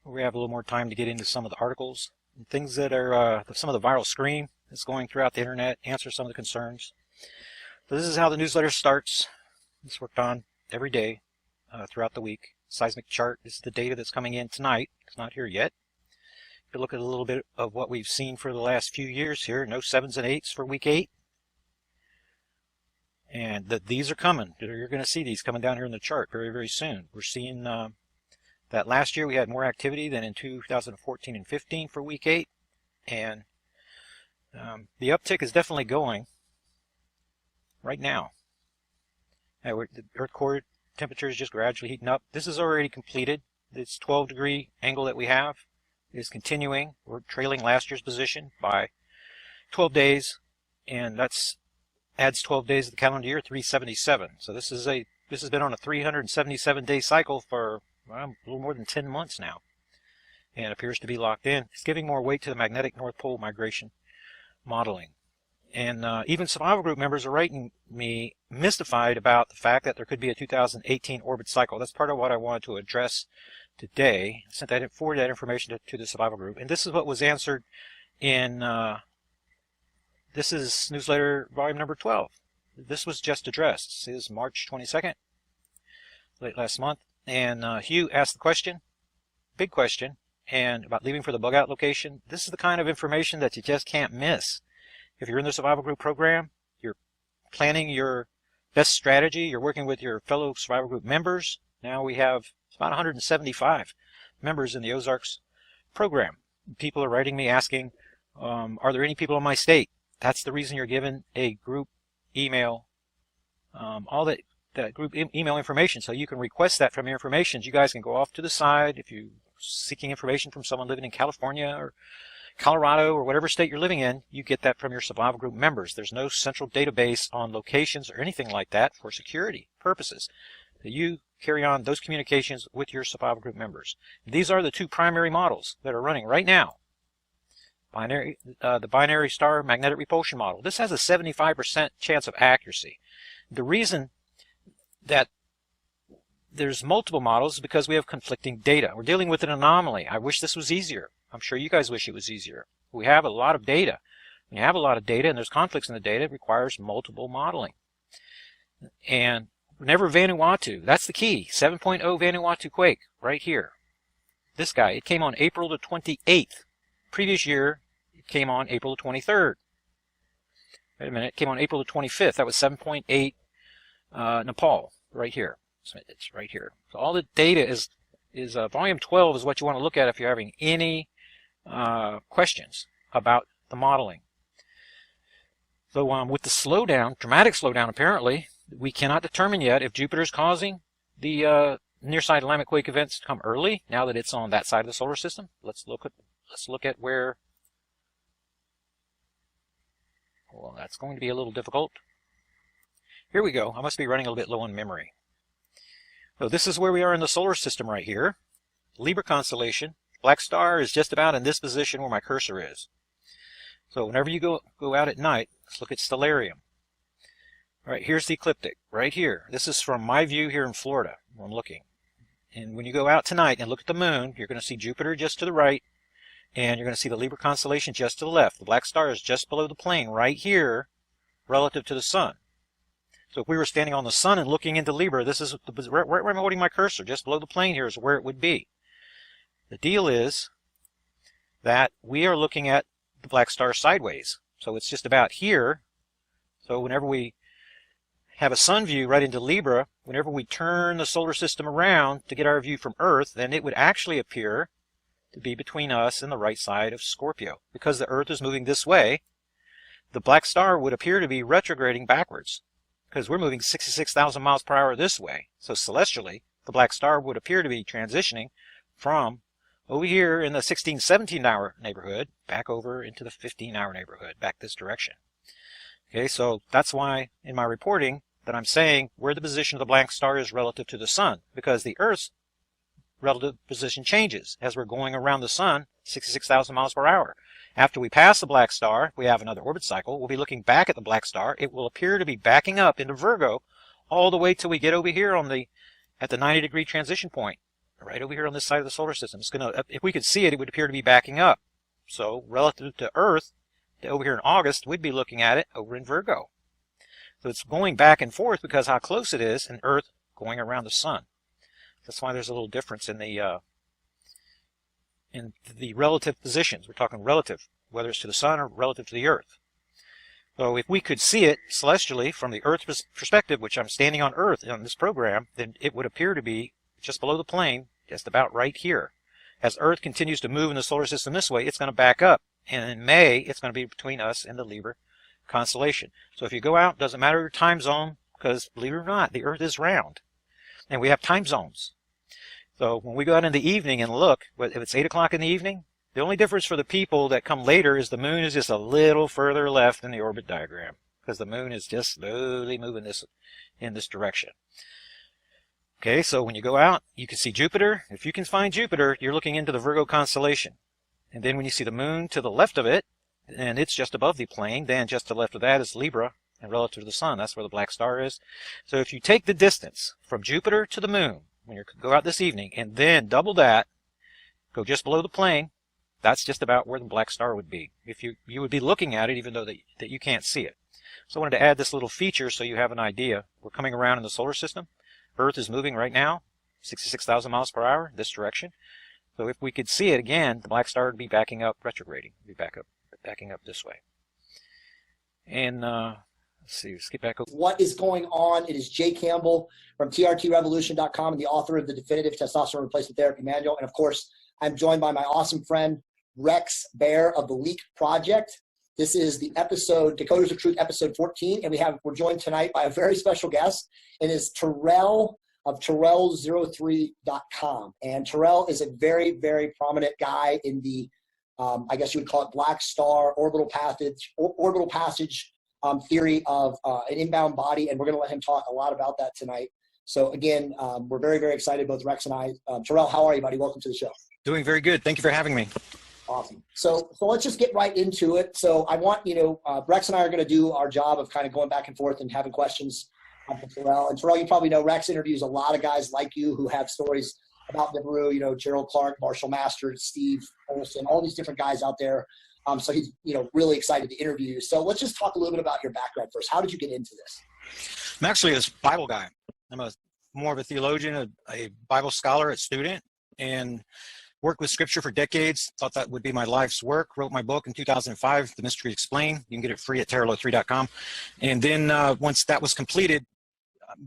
we have a little more time to get into some of the articles and things that are some of the viral scream that's going throughout the internet, answer some of the concerns. So this is how the newsletter starts. It's worked on every day throughout the week. Seismic chart is the data that's coming in tonight. It's not here yet. If you look at a little bit of what we've seen for the last few years here, no 7s and 8s for week 8. And these are coming. You're going to see these coming down here in the chart very, very soon. We're seeing that last year we had more activity than in 2014 and 15 for week 8. And the uptick is definitely going right now. The Earth core temperature is just gradually heating up. This is already completed. This 12-degree angle that we have is continuing. We're trailing last year's position by 12 days, and that's adds 12 days to the calendar year, 377. So this has been on a 377-day cycle for a little more than 10 months now, and appears to be locked in. It's giving more weight to the magnetic North Pole migration modeling. And even Survival Group members are writing me mystified about the fact that there could be a 2018 orbit cycle. That's part of what I wanted to address today. I forwarded that information to the Survival Group. And this is what was answered in, this is newsletter volume number 12. This was just addressed. This is March 22nd, late last month. And Hugh asked the question, big question, and about leaving for the bug out location. This is the kind of information that you just can't miss. If you're in the Survival Group program, you're planning your best strategy, you're working with your fellow Survival Group members. Now we have about 175 members in the Ozarks program. People are writing me asking, are there any people in my state? That's the reason you're given a group email, all that group email information, so you can request that from your information. You guys can go off to the side if you're seeking information from someone living in California or Colorado or whatever state you're living in. You get that from your Survival Group members. There's no central database on locations or anything like that for security purposes. You carry on those communications with your Survival Group members. These are the two primary models that are running right now. The binary star magnetic repulsion model. This has a 75% chance of accuracy. The reason that there's multiple models is because we have conflicting data. We're dealing with an anomaly. I wish this was easier. I'm sure you guys wish it was easier. We have a lot of data. When you have a lot of data and there's conflicts in the data, it requires multiple modeling. And whenever Vanuatu, that's the key, 7.0 Vanuatu quake, right here. This guy, it came on April the 28th. Previous year, it came on April the 23rd. Wait a minute, it came on April the 25th. That was 7.8 Nepal, right here. So it's right here. So all the data is volume 12 is what you want to look at if you're having any questions about the modeling. So with the slowdown, dramatic slowdown apparently, we cannot determine yet if Jupiter is causing the near-side alignment quake events to come early, now that it's on that side of the solar system. Let's look at where, well, that's going to be a little difficult. Here we go. I must be running a little bit low on memory. So this is where we are in the solar system right here. Libra constellation. Black star is just about in this position where my cursor is. So whenever you go out at night, let's look at Stellarium. All right, here's the ecliptic right here. This is from my view here in Florida, where I'm looking. And when you go out tonight and look at the moon, you're going to see Jupiter just to the right, and you're going to see the Libra constellation just to the left. The black star is just below the plane right here relative to the sun. So if we were standing on the sun and looking into Libra, this is right where I'm holding my cursor, just below the plane here is where it would be. The deal is that we are looking at the black star sideways. So it's just about here. So whenever we have a sun view right into Libra, whenever we turn the solar system around to get our view from Earth, then it would actually appear to be between us and the right side of Scorpio. Because the Earth is moving this way, the black star would appear to be retrograding backwards, because we're moving 66,000 miles per hour this way. So celestially, the black star would appear to be transitioning from over here in the 16, 17-hour neighborhood back over into the 15-hour neighborhood, back this direction. Okay, so that's why in my reporting that I'm saying where the position of the black star is relative to the sun, because the Earth's relative position changes as we're going around the sun 66,000 miles per hour. After we pass the black star, we have another orbit cycle. We'll be looking back at the black star. It will appear to be backing up into Virgo all the way till we get over here on at the 90-degree transition point. right over here on this side of the solar system. It's going to, if we could see it, it would appear to be backing up. So relative to Earth, over here in August, we'd be looking at it over in Virgo. So it's going back and forth because how close it is, and Earth going around the sun. That's why there's a little difference in the relative positions. We're talking relative, whether it's to the sun or relative to the Earth. So if we could see it celestially from the Earth perspective, which I'm standing on Earth on this program, then it would appear to be just below the plane, just about right here. As Earth continues to move in the solar system this way, it's going to back up. And in May, it's going to be between us and the Libra constellation. So if you go out, doesn't matter your time zone, because believe it or not, the Earth is round. And we have time zones. So when we go out in the evening and look, if it's 8 o'clock in the evening, the only difference for the people that come later is the moon is just a little further left in the orbit diagram, because the moon is just slowly moving in this direction. Okay, so when you go out, you can see Jupiter. If you can find Jupiter, you're looking into the Virgo constellation. And then when you see the moon to the left of it, and it's just above the plane, then just to the left of that is Libra, and relative to the sun, that's where the black star is. So if you take the distance from Jupiter to the moon, when you go out this evening, and then double that, go just below the plane, that's just about where the black star would be. If you would be looking at it, even though that you can't see it. So I wanted to add this little feature so you have an idea. We're coming around in the solar system. Earth is moving right now, 66,000 miles per hour, this direction. So if we could see it again, the black star would be backing up, retrograding, backing up this way. And let's see, let's get back over. What is going on? It is Jay Campbell from TRTRevolution.com and the author of the Definitive Testosterone Replacement Therapy Manual. And of course, I'm joined by my awesome friend, Rex Bear of the Leak Project. This is the episode, Decoders of Truth, episode 14. And we're joined tonight by a very special guest. It is Terrell of Terrell03.com. And Terrell is a very, very prominent guy in the, I guess you would call it black star orbital passage theory of an inbound body. And we're going to let him talk a lot about that tonight. So again, we're very, very excited, both Rex and I. Terrell, how are you, buddy? Welcome to the show. Doing very good. Thank you for having me. Awesome. So let's just get right into it. So I want, Rex and I are going to do our job of kind of going back and forth and having questions for Terrell. And Terrell, you probably know Rex interviews a lot of guys like you who have stories about Nibiru, Gerald Clark, Marshall Masters, Steve Olson, all these different guys out there. So he's, really excited to interview you. So let's just talk a little bit about your background first. How did you get into this? I'm actually a Bible guy. I'm more of a theologian, a Bible scholar, a student, and worked with scripture for decades. Thought that would be my life's work. Wrote my book in 2005, The Mystery Explained. You can get it free at Terrell03.com. And then once that was completed,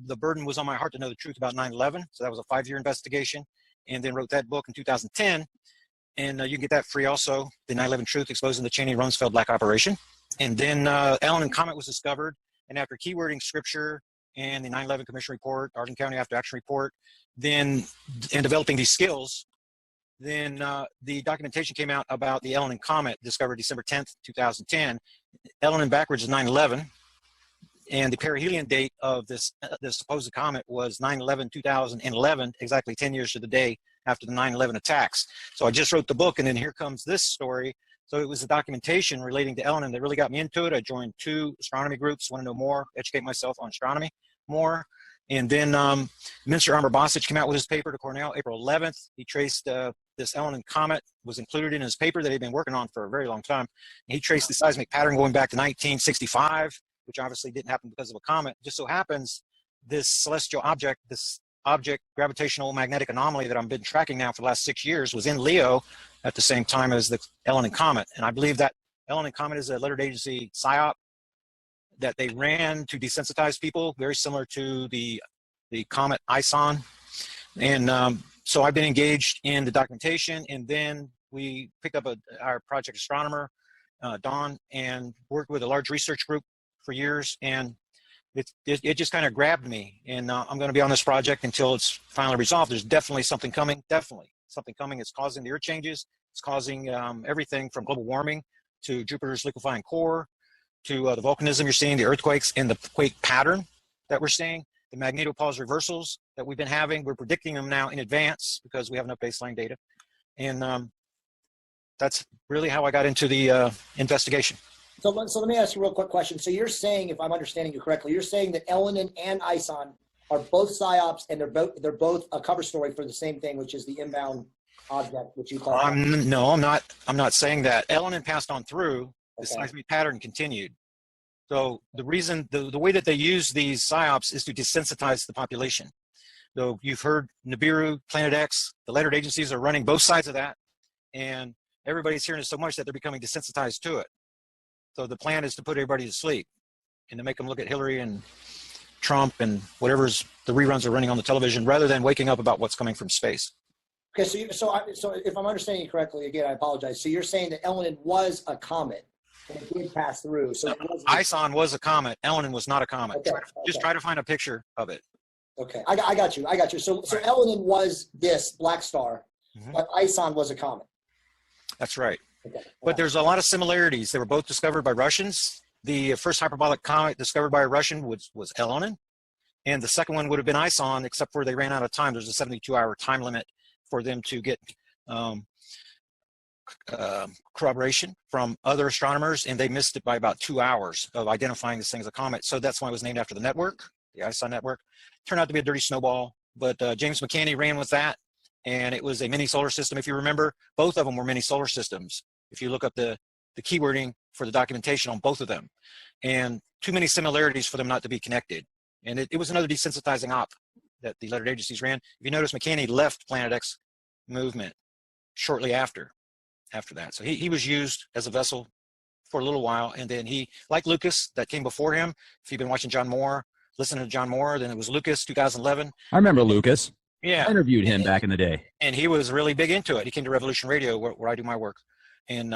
the burden was on my heart to know the truth about 9/11. So that was a 5-year investigation. And then wrote that book in 2010. And you can get that free also, The 9/11 Truth, Exposing the Cheney Rumsfeld Black Operation. And then Ellen and Comet was discovered. And after keywording scripture and the 9/11 Commission Report, Arden County After Action Report, then and developing these skills, then the documentation came out about the Ellen and Comet, discovered December 10th, 2010. Ellen and backwards is 9/11. And the perihelion date of this supposed comet was 9/11/2011, exactly 10 years to the day after the 9/11 attacks. So I just wrote the book, and then here comes this story. So it was the documentation relating to Ellen that really got me into it. I joined 2 astronomy groups, want to know more, educate myself on astronomy more. And then Minister Amber Bosich came out with his paper to Cornell, April 11th. He traced this Ellen and Comet was included in his paper that he'd been working on for a very long time. And he traced the seismic pattern going back to 1965, which obviously didn't happen because of a comet. It just so happens this celestial object, this object gravitational magnetic anomaly that I've been tracking now for the last 6 years was in Leo at the same time as the Ellen and Comet. And I believe that Ellen and Comet is a lettered agency PSYOP that they ran to desensitize people, very similar to the comet ISON. And so I've been engaged in the documentation, and then we picked up our project astronomer, Don, and worked with a large research group for years, and it just kind of grabbed me. And I'm going to be on this project until it's finally resolved. There's definitely something coming, It's causing the earth changes. It's causing everything from global warming to Jupiter's liquefying core, to the volcanism you're seeing, the earthquakes, and the quake pattern that we're seeing, the magnetopause reversals that we've been having. We're predicting them now in advance because we have enough baseline data. And that's really how I got into the investigation. So let me ask you a real quick question. So you're saying, if I'm understanding you correctly, you're saying that Ellen and ISON are both psyops, and they're both a cover story for the same thing, which is the inbound object, which you call. No, I'm not saying that. Elenin passed on through. The seismic pattern continued. So the reason, the way that they use these psyops is to desensitize the population. So you've heard Nibiru, Planet X, the lettered agencies are running both sides of that, and everybody's hearing it so much that they're becoming desensitized to it. So the plan is to put everybody to sleep and to make them look at Hillary and Trump and whatever's the reruns are running on the television, rather than waking up about what's coming from space. Okay, so if I'm understanding you correctly, again, I apologize. So you're saying that Elenin was a comet and it did pass through. So ISON was a comet. Elenin was not a comet. Okay, Just try to find a picture of it. Okay, I got you. So Elenin was this black star, but ISON was a comet. That's right. Okay. But there's a lot of similarities. They were both discovered by Russians. The first hyperbolic comet discovered by a Russian was Elenin, and the second one would have been ISON, except for they ran out of time. There's a 72-hour time limit for them to get corroboration from other astronomers, and they missed it by about 2 hours of identifying this thing as a comet. So that's why it was named after the network, the ISON network. Turned out to be a dirty snowball, but James McCanney ran with that, and it was a mini solar system. If you remember, both of them were mini solar systems. If you look up the keywording for the documentation on both of them, and too many similarities for them not to be connected. And it was another desensitizing op that the lettered agencies ran. If you notice, McCanney left Planet X movement shortly after that. So he was used as a vessel for a little while, and then he, like Lucas that came before him, if you've been watching John Moore, listening to John Moore, then it was Lucas, 2011. I remember Lucas. Yeah. I interviewed him back in the day. And he was really big into it. He came to Revolution Radio where I do my work. And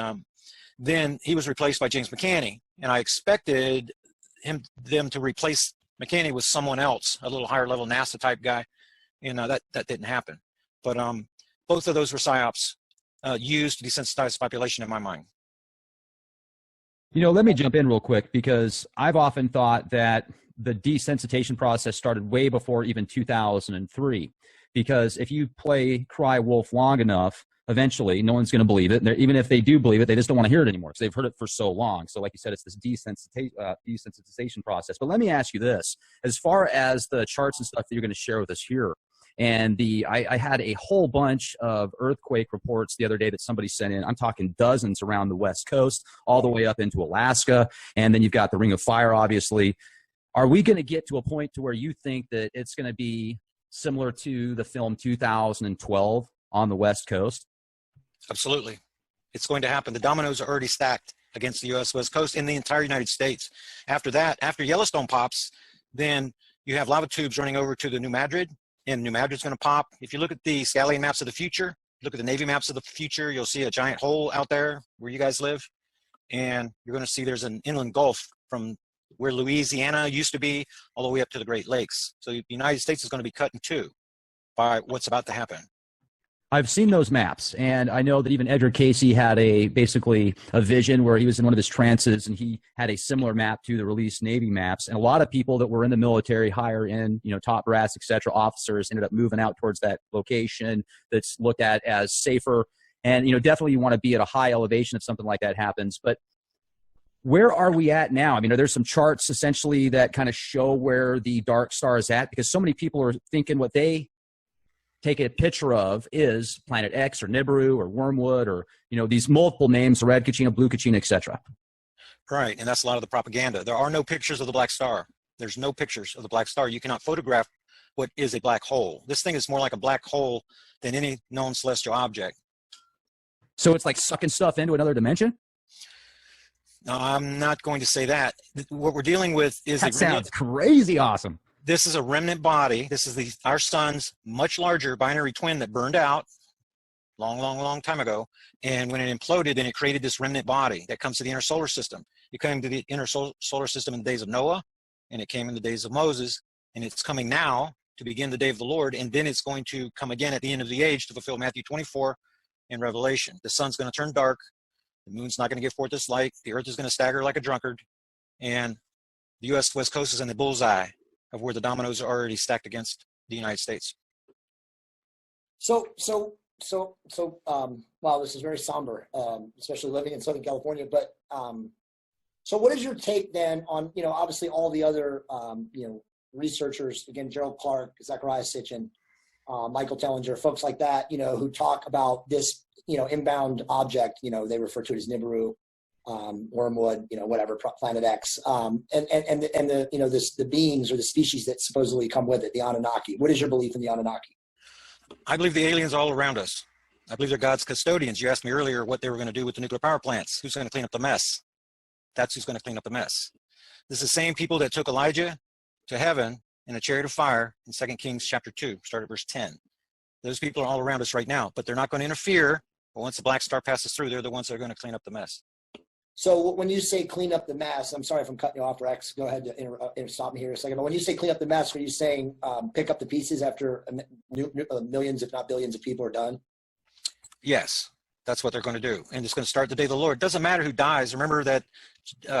then he was replaced by James McCanney. And I expected them to replace McCanney with someone else, a little higher level NASA type guy. And that didn't happen. But both of those were psyops used to desensitize the population in my mind. You know, let me jump in real quick, because I've often thought that the desensitization process started way before even 2003. Because if you play Cry Wolf long enough, eventually no one's going to believe it. Even if they do believe it, they just don't want to hear it anymore because they've heard it for so long. So like you said, it's this desensitization process. But let me ask you this. As far as the charts and stuff that you're going to share with us here, and I had a whole bunch of earthquake reports the other day that somebody sent in. I'm talking dozens around the West Coast, all the way up into Alaska. And then you've got the Ring of Fire, obviously. Are we going to get to a point to where you think that it's going to be similar to the film 2012 on the West Coast? Absolutely. It's going to happen. The dominoes are already stacked against the U.S. West Coast in the entire United States. After that, after Yellowstone pops, then you have lava tubes running over to the New Madrid, and New Madrid's going to pop. If you look at the Scallion maps of the future, look at the Navy maps of the future, you'll see a giant hole out there where you guys live, and you're going to see there's an inland gulf from where Louisiana used to be all the way up to the Great Lakes. So the United States is going to be cut in two by what's about to happen. I've seen those maps, and I know that even Edgar Casey had basically a vision where he was in one of his trances, and he had a similar map to the released Navy maps. And a lot of people that were in the military, higher in, top brass, et cetera, officers ended up moving out towards that location that's looked at as safer. And, definitely you want to be at a high elevation if something like that happens. But where are we at now? I mean, are there some charts essentially that kind of show where the dark star is at? Because so many people are thinking what they take a picture of is Planet X or Nibiru or Wormwood or, these multiple names, red Kachina, blue Kachina, etc. Right, and that's a lot of the propaganda. There are no pictures of the black star. There's no pictures of the black star. You cannot photograph what is a black hole. This thing is more like a black hole than any known celestial object. So it's like sucking stuff into another dimension? No, I'm not going to say that. What we're dealing with is that sounds crazy awesome. This is a remnant body. This is our sun's much larger binary twin that burned out long time ago. And when it imploded, then it created this remnant body that comes to the inner solar system. It came to the inner solar system in the days of Noah, and it came in the days of Moses, and it's coming now to begin the day of the Lord, and then it's going to come again at the end of the age to fulfill Matthew 24 and Revelation. The sun's going to turn dark. The moon's not going to give forth its light. The earth is going to stagger like a drunkard. And the U.S. West Coast is in the bullseye of where the dominoes are already stacked against the United States. So, wow, this is very somber, especially living in Southern California. But so what is your take then on, obviously all the other, researchers, again, Gerald Clark, Zechariah Sitchin, Michael Tellinger, folks like that, who talk about this, inbound object, they refer to it as Nibiru, Wormwood, whatever, Planet X, and the beings or the species that supposedly come with it, the Anunnaki. What is your belief in the Anunnaki? I believe the aliens are all around us. I believe they're God's custodians. You asked me earlier what they were going to do with the nuclear power plants. Who's going to clean up the mess? That's who's going to clean up the mess. This is the same people that took Elijah to heaven in a chariot of fire in 2 Kings chapter 2, start at verse 10. Those people are all around us right now, but they're not going to interfere. But once the black star passes through, they're the ones that are going to clean up the mess. So when you say clean up the mess, I'm sorry if I'm cutting you off, Rex. Go ahead and stop me here a second. But when you say clean up the mess, are you saying pick up the pieces after millions, if not billions, of people are done? Yes, that's what they're going to do. And it's going to start the day of the Lord. It doesn't matter who dies. Remember that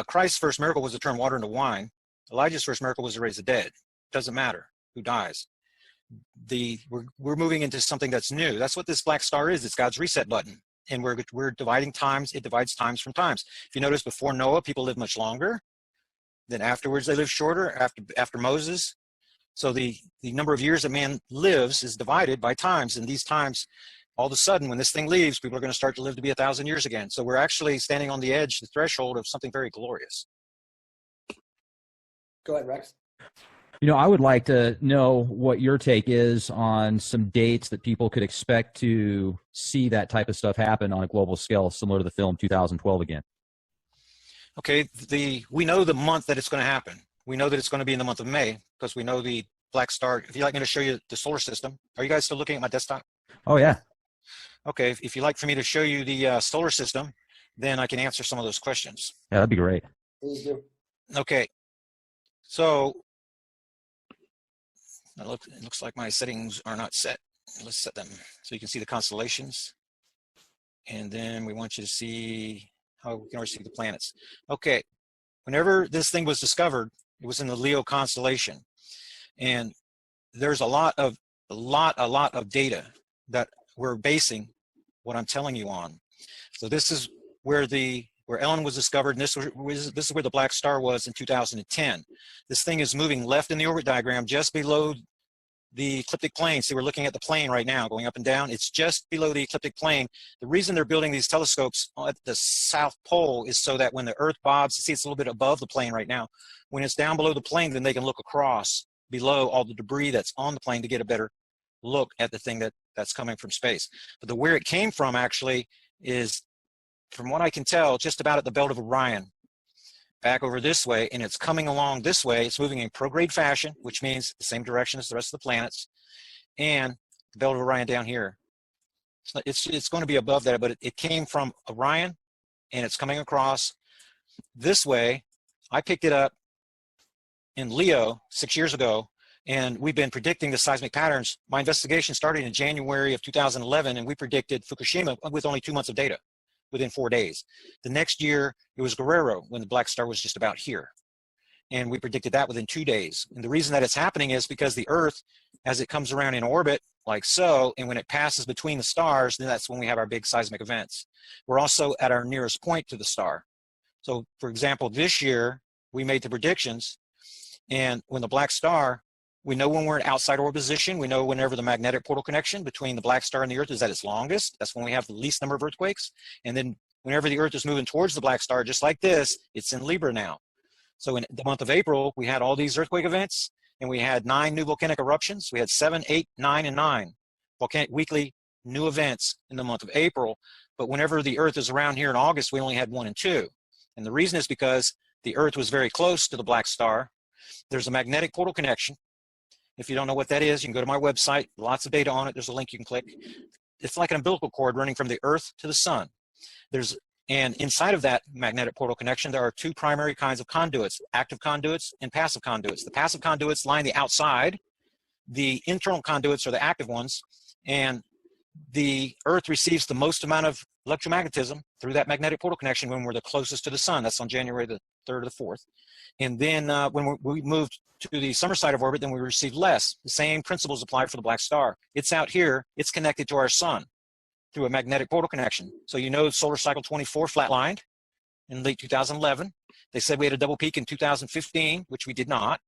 Christ's first miracle was to turn water into wine. Elijah's first miracle was to raise the dead. It doesn't matter who dies. We're moving into something that's new. That's what this black star is. It's God's reset button. And we're dividing times. It divides times from times. If you notice, before Noah, people lived much longer. Then afterwards, they lived shorter. After Moses, so the number of years that man lives is divided by times. And these times, all of a sudden, when this thing leaves, people are going to start to live to be 1,000 years again. So we're actually standing on the edge, the threshold of something very glorious. Go ahead, Rex. I would like to know what your take is on some dates that people could expect to see that type of stuff happen on a global scale, similar to the film 2012 again. Okay, we know the month that it's going to happen. We know that it's going to be in the month of May because we know the black star. If you'd like me to show you the solar system, are you guys still looking at my desktop? Oh, yeah. Okay, if you'd like for me to show you the solar system, then I can answer some of those questions. Yeah, that'd be great. Please do. Okay, so it looks like my settings are not set. Let's set them so you can see the constellations. And then we want you to see how we can already see the planets. Okay, whenever this thing was discovered, it was in the Leo constellation. And there's a lot of data that we're basing what I'm telling you on. So this is where Ellen was discovered, and this is where the black star was in 2010. This thing is moving left in the orbit diagram just below the ecliptic plane. See, we're looking at the plane right now, going up and down. It's just below the ecliptic plane. The reason they're building these telescopes at the South Pole is so that when the Earth bobs, see, it's a little bit above the plane right now. When it's down below the plane, then they can look across below all the debris that's on the plane to get a better look at the thing that's coming from space. But where it came from actually is, from what I can tell, just about at the Belt of Orion, back over this way, and it's coming along this way. It's moving in prograde fashion, which means the same direction as the rest of the planets, and the Belt of Orion down here. It's going to be above that, but it came from Orion, and it's coming across this way. I picked it up in Leo 6 years ago, and we've been predicting the seismic patterns. My investigation started in January of 2011, and we predicted Fukushima with only 2 months of data within 4 days. The next year, it was Guerrero when the black star was just about here. And we predicted that within 2 days. And the reason that it's happening is because the Earth, as it comes around in orbit, like so, and when it passes between the stars, then that's when we have our big seismic events. We're also at our nearest point to the star. So, for example, this year, we made the predictions, and when the black star, we know when we're in outside orbit position. We know whenever the magnetic portal connection between the black star and the Earth is at its longest. That's when we have the least number of earthquakes. And then whenever the Earth is moving towards the black star, just like this, it's in Libra now. So in the month of April, we had all these earthquake events, and we had 9 new volcanic eruptions. We had 7, 8, 9, and 9 volcanic weekly new events in the month of April. But whenever the Earth is around here in August, we only had 1 and 2. And the reason is because the Earth was very close to the black star. There's a magnetic portal connection. If you don't know what that is, you can go to my website. Lots of data on it. There's a link you can click. It's like an umbilical cord running from the Earth to the sun. And inside of that magnetic portal connection, there are 2 primary kinds of conduits, active conduits and passive conduits. The passive conduits line the outside. The internal conduits are the active ones. And the Earth receives the most amount of electromagnetism through that magnetic portal connection when we're the closest to the sun. That's on January the 3rd or the 4th. And then when we moved to the summer side of orbit, then we receive less. The same principles apply for the black star. It's out here. It's connected to our sun through a magnetic portal connection. So you know solar cycle 24 flatlined in late 2011. They said we had a double peak in 2015, which we did not.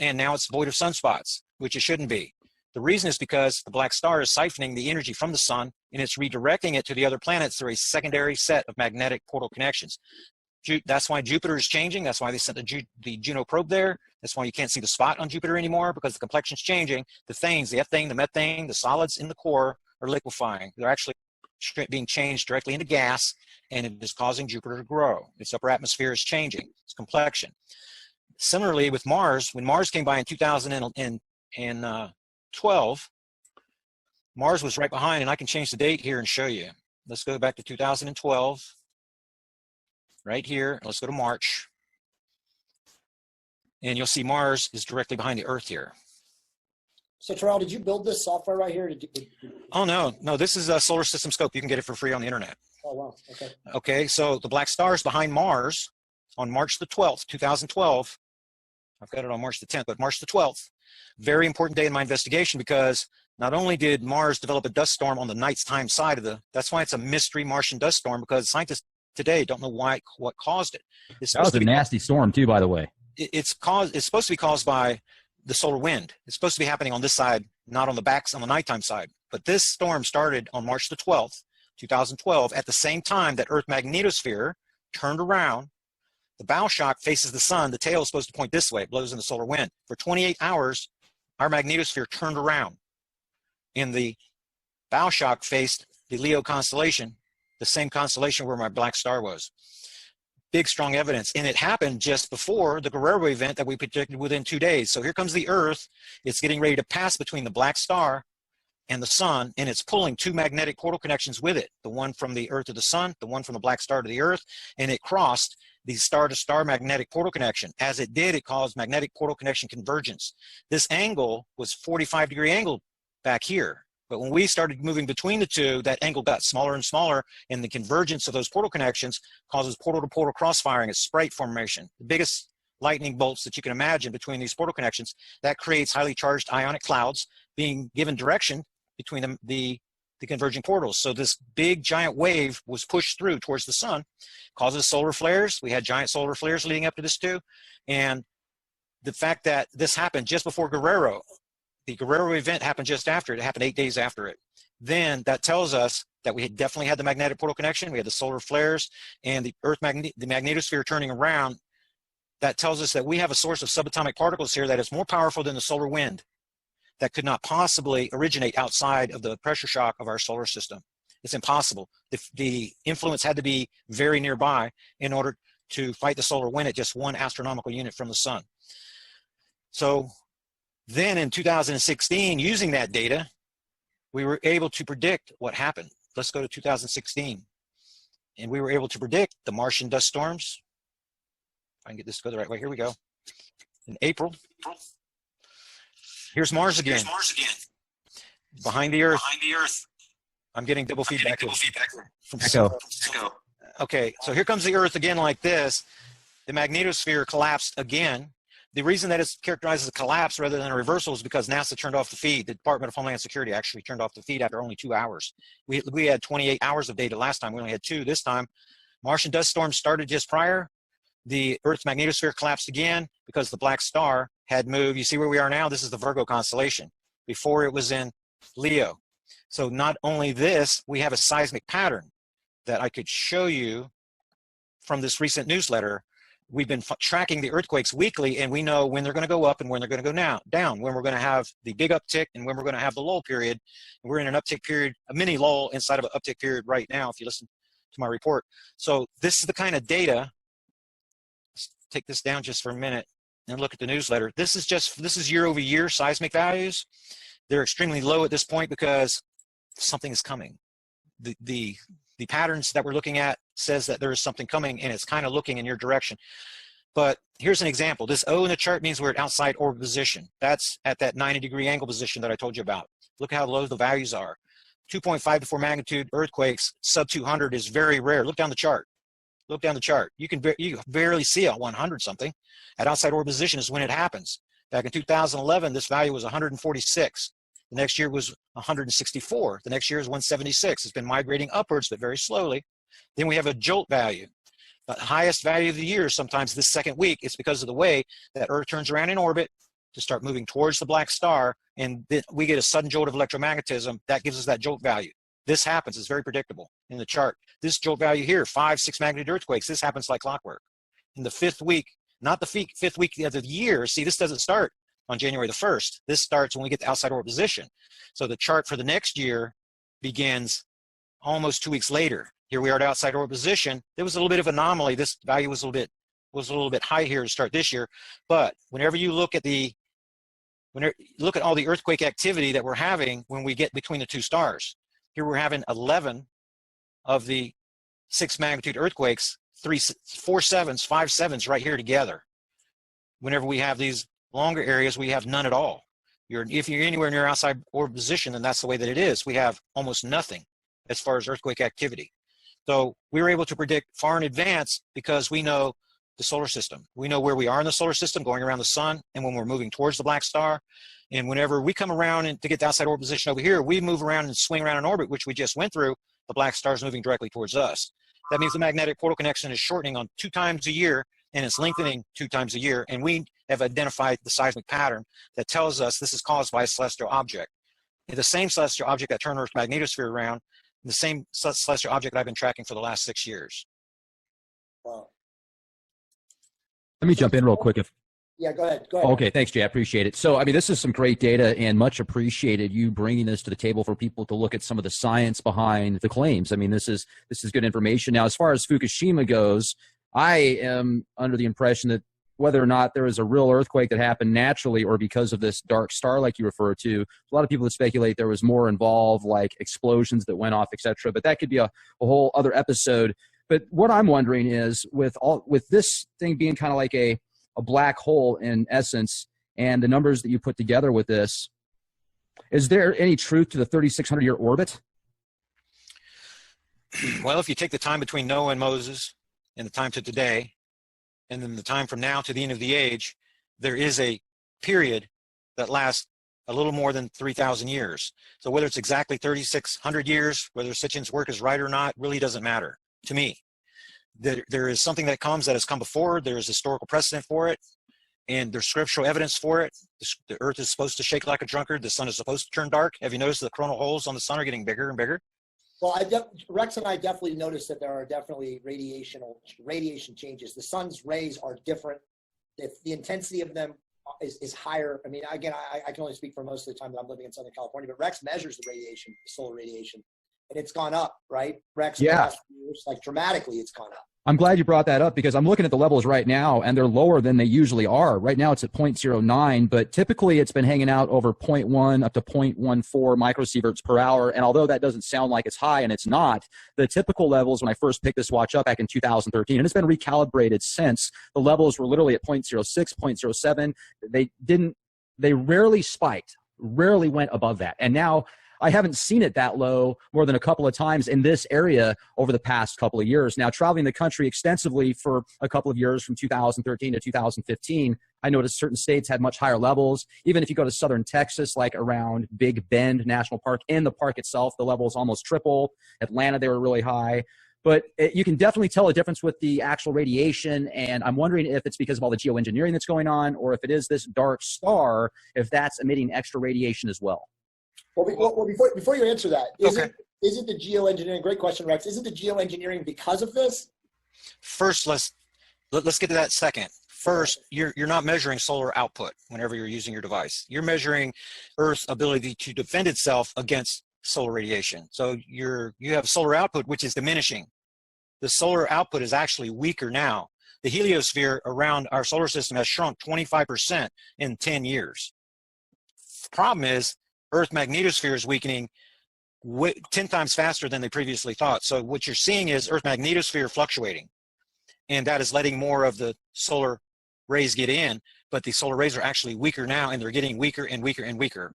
and now it's void of sunspots, which it shouldn't be. The reason is because the black star is siphoning the energy from the sun and it's redirecting it to the other planets through a secondary set of magnetic portal connections. That's why Jupiter is changing. That's why they sent the Juno probe there. That's why you can't see the spot on Jupiter anymore, because the complexion's changing. The things, the ethane, the methane, the solids in the core are liquefying. They're actually being changed directly into gas, and it is causing Jupiter to grow. Its upper atmosphere is changing, its complexion. Similarly with Mars, when Mars came by in 2012, Mars was right behind, and I can change the date here and show you. Let's go back to 2012. Right here, let's go to March. And you'll see Mars is directly behind the Earth here. So Terrell, did you build this software right here? Oh, no, this is a solar system scope. You can get it for free on the internet. Oh, wow, okay. Okay, so the black star is behind Mars on March the 12th, 2012. I've got it on March the 10th, but March the 12th. Very important day in my investigation, because not only did Mars develop a dust storm on the nighttime side of that's why it's a mystery Martian dust storm, because scientists today don't know what caused it. That was a nasty storm too, by the way. It's supposed to be caused by the solar wind. It's supposed to be happening on this side, not on the nighttime side. But this storm started on March the 12th, 2012, at the same time that Earth magnetosphere turned around. The bow shock faces the sun. The tail is supposed to point this way. It blows in the solar wind. For 28 hours, our magnetosphere turned around. And the bow shock faced the Leo constellation, the same constellation where my black star was. Big, strong evidence. And it happened just before the Guerrero event that we predicted within 2 days. So here comes the Earth. It's getting ready to pass between the black star and the sun, and it's pulling two magnetic portal connections with it, the one from the Earth to the sun, the one from the black star to the Earth, and it crossed the star-to-star magnetic portal connection. As it did, it caused magnetic portal connection convergence. This angle was 45-degree angle back here. But when we started moving between the two, that angle got smaller and smaller, and the convergence of those portal connections causes portal-to-portal cross-firing, a sprite formation. The biggest lightning bolts that you can imagine between these portal connections, that creates highly charged ionic clouds being given direction between the converging portals. So this big giant wave was pushed through towards the sun, causes solar flares. We had giant solar flares leading up to this too. And the fact that this happened just before Guerrero, the Guerrero event happened just after it. It happened 8 days after it. Then that tells us that we had definitely had the magnetic portal connection. We had the solar flares and the Earth the magnetosphere turning around. That tells us that we have a source of subatomic particles here that is more powerful than the solar wind, that could not possibly originate outside of the pressure shock of our solar system. It's impossible. The influence had to be very nearby in order to fight the solar wind at just 1 astronomical unit from the sun. So then in 2016, using that data, we were able to predict what happened. Let's go to 2016. And we were able to predict the Martian dust storms. If I can get this to go the right way, here we go. In April. Here's Mars again. Behind the Earth. I'm getting double feedback from Echo. Okay, so here comes the Earth again like this. The magnetosphere collapsed again. The reason that it's characterized as a collapse rather than a reversal is because NASA turned off the feed. The Department of Homeland Security actually turned off the feed after only 2 hours. We had 28 hours of data last time. We only had 2 this time. Martian dust storm started just prior. The Earth's magnetosphere collapsed again because the black star had moved. You see where we are now? This is the Virgo constellation. Before it was in Leo. So not only this, we have a seismic pattern that I could show you from this recent newsletter. We've been tracking the earthquakes weekly, and we know when they're going to go up and when they're going to go down, when we're going to have the big uptick and when we're going to have the lull period. And we're in an uptick period, a mini lull inside of an uptick period right now, if you listen to my report. So this is the kind of data. Let's take this down just for a minute and look at the newsletter. This is year over year seismic values. They're extremely low at this point because something is coming. The patterns that we're looking at says that there is something coming, and it's kind of looking in your direction. But here's an example. This O in the chart means we're at outside orbit position. That's at that 90-degree angle position that I told you about. Look how low the values are. 2.5 to 4 magnitude earthquakes, sub 200 is very rare. Look down the chart. Look down the chart. You can barely see a 100 something. At outside orbit position is when it happens. Back in 2011, this value was 146. The next year was 164. The next year is 176. It's been migrating upwards, but very slowly. Then we have a jolt value. The highest value of the year, sometimes this second week, it's because of the way that Earth turns around in orbit to start moving towards the black star, and then we get a sudden jolt of electromagnetism that gives us that jolt value. This happens. It's very predictable in the chart. This jolt value here, 5, 6 magnitude earthquakes, this happens like clockwork. In the fifth week, not the fifth week of the year, see, this doesn't start on January the 1st. This starts when we get the outside orbit position. So the chart for the next year begins almost 2 weeks later. Here we are at outside orbit position. There was a little bit of anomaly. This value was a little bit high here to start this year. But whenever you look at all the earthquake activity that we're having when we get between the two stars, here we're having 11 of the 6 magnitude earthquakes, 4 sevens, 5 sevens right here together. Whenever we have these longer areas, we have none at all. If you're anywhere near outside orbit position, then that's the way that it is. We have almost nothing as far as earthquake activity. So we were able to predict far in advance because we know the solar system. We know where we are in the solar system, going around the sun, and when we're moving towards the black star. And whenever we come around and to get the outside orbit position over here, we move around and swing around in orbit, which we just went through. The black star is moving directly towards us. That means the magnetic portal connection is shortening on 2 times a year, and it's lengthening 2 times a year. And we have identified the seismic pattern that tells us this is caused by a celestial object. The same celestial object that turned Earth's magnetosphere around, the same celestial object that I've been tracking for the last 6 years. Wow. Let me jump in real quick. Yeah, go ahead. Go ahead. Okay, thanks, Jay. I appreciate it. So, I mean, this is some great data and much appreciated you bringing this to the table for people to look at some of the science behind the claims. I mean, this is good information. Now, as far as Fukushima goes, I am under the impression that whether or not there is a real earthquake that happened naturally or because of this dark star like you refer to, a lot of people that speculate there was more involved, like explosions that went off, etc. But that could be a whole other episode. But what I'm wondering is, with this thing being kind of like a black hole in essence, and the numbers that you put together with this, is there any truth to the 3,600-year orbit? Well, if you take the time between Noah and Moses and the time to today, and then the time from now to the end of the age, there is a period that lasts a little more than 3,000 years. So whether it's exactly 3,600 years, whether Sitchin's work is right or not, really doesn't matter to me. There is something that has come before. There is historical precedent for it, and there's scriptural evidence for it. The earth is supposed to shake like a drunkard. The sun is supposed to turn dark. Have you noticed the coronal holes on the sun are getting bigger and bigger? Well, Rex and I definitely noticed that there are definitely radiation changes. The sun's rays are different. The intensity of them is higher. I mean, again, I can only speak for most of the time that I'm living in Southern California, but Rex measures the radiation, the solar radiation, and it's gone up, right? Rex, yeah, in the last few years, like dramatically, it's gone up. I'm glad you brought that up because I'm looking at the levels right now and they're lower than they usually are. Right now it's at 0.09, but typically it's been hanging out over 0.1 up to 0.14 microsieverts per hour. And although that doesn't sound like it's high, and it's not, the typical levels when I first picked this watch up back in 2013, and it's been recalibrated since, the levels were literally at 0.06, 0.07. They rarely spiked, rarely went above that. And now I haven't seen it that low more than a couple of times in this area over the past couple of years. Now, traveling the country extensively for a couple of years from 2013 to 2015, I noticed certain states had much higher levels. Even if you go to southern Texas, like around Big Bend National Park, in the park itself, the levels almost triple. Atlanta, they were really high. But you can definitely tell a difference with the actual radiation, and I'm wondering if it's because of all the geoengineering that's going on, or if it is this dark star, if that's emitting extra radiation as well. Well, before you answer that, isn't the geoengineering, great question, Rex, isn't the geoengineering because of this? First, let's get to that second. First, you're not measuring solar output whenever you're using your device. You're measuring Earth's ability to defend itself against solar radiation. So you have solar output, which is diminishing. The solar output is actually weaker now. The heliosphere around our solar system has shrunk 25% in 10 years. The problem is, Earth magnetosphere is weakening 10 times faster than they previously thought. So what you're seeing is Earth magnetosphere fluctuating, and that is letting more of the solar rays get in, but the solar rays are actually weaker now, and they're getting weaker and weaker and weaker.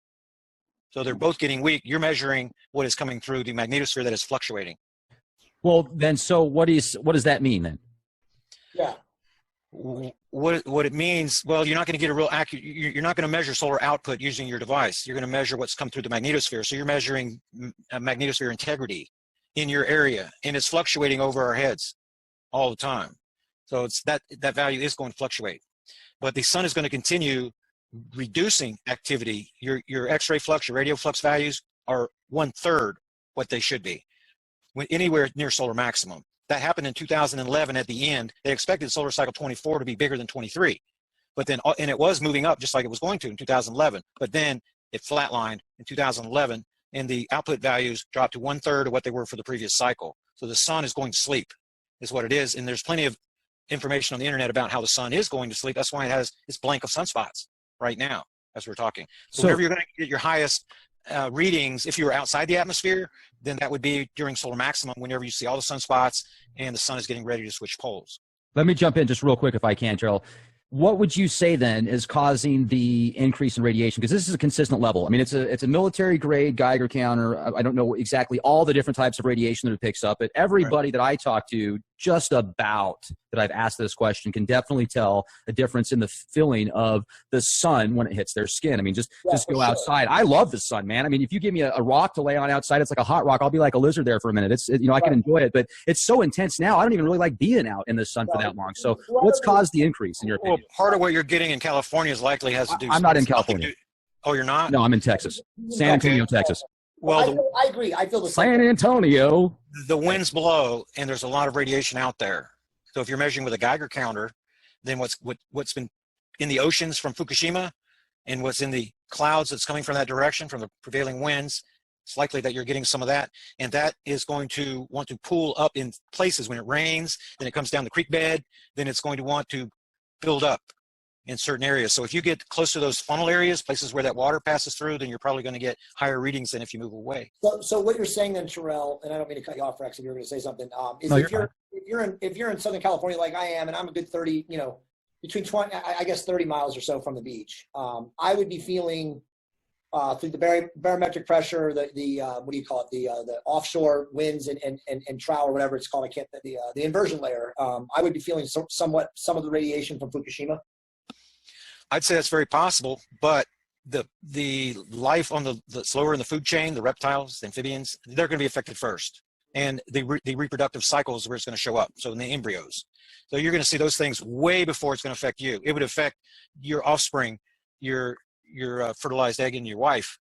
So they're both getting weak. You're measuring what is coming through the magnetosphere that is fluctuating. Well, then, so what does that mean then? Yeah. What it means, well, you're not going to get a real accurate, you're not going to measure solar output using your device. You're going to measure what's come through the magnetosphere. So you're measuring magnetosphere integrity in your area, and it's fluctuating over our heads all the time. So it's that value is going to fluctuate. But the sun is going to continue reducing activity, your X-ray flux, your radio flux values are 1/3 what they should be, anywhere near solar maximum. That happened in 2011 at the end. They expected solar cycle 24 to be bigger than 23, but then, and it was moving up just like it was going to in 2011, but then it flatlined in 2011, and the output values dropped to 1/3 of what they were for the previous cycle. So the sun is going to sleep, is what it is, and there's plenty of information on the internet about how the sun is going to sleep. That's why it's blank of sunspots right now as we're talking. So whenever you're going to get your highest readings, if you were outside the atmosphere, then that would be during solar maximum, whenever you see all the sunspots and the sun is getting ready to switch poles. Let me jump in just real quick if I can, Gerald. What would you say then is causing the increase in radiation? Because this is a consistent level. I mean, it's a military grade Geiger counter. I don't know exactly all the different types of radiation that it picks up, but everybody that I talk to, just about that I've asked this question, can definitely tell a difference in the feeling of the sun when it hits their skin. I mean, just go outside. I love the sun, man. I mean, if you give me a rock to lay on outside, it's like a hot rock. I'll be like a lizard there for a minute. I can enjoy it, but it's so intense now. I don't even really like being out in the sun for that long. So what's caused the increase in your opinion? Well, part of what you're getting in California is likely has to do. I'm not in California. Oh, you're not? No, I'm in Texas. San Antonio, Texas. Well, I agree. I feel the same. San Antonio. The winds blow, and there's a lot of radiation out there. So if you're measuring with a Geiger counter, then what's been in the oceans from Fukushima and what's in the clouds that's coming from that direction, from the prevailing winds, it's likely that you're getting some of that. And that is going to want to pool up in places when it rains, then it comes down the creek bed, then it's going to want to build up in certain areas. So if you get close to those funnel areas, places where that water passes through, then you're probably going to get higher readings than if you move away. So what you're saying then, Terrell, and I don't mean to cut you off, Rex, if you're going to say something, is no, if you're in Southern California like I am, and I'm a good 30, between 20, I guess 30 miles or so from the beach, I would be feeling through the barometric pressure, the what do you call it, the offshore winds and trow or whatever it's called, the inversion layer. I would be feeling somewhat some of the radiation from Fukushima. I'd say that's very possible, but the life on that's lower in the food chain, the reptiles, the amphibians, they're going to be affected first, and the reproductive cycles where it's going to show up. So in the embryos, so you're going to see those things way before it's going to affect you. It would affect your offspring, your fertilized egg, and your wife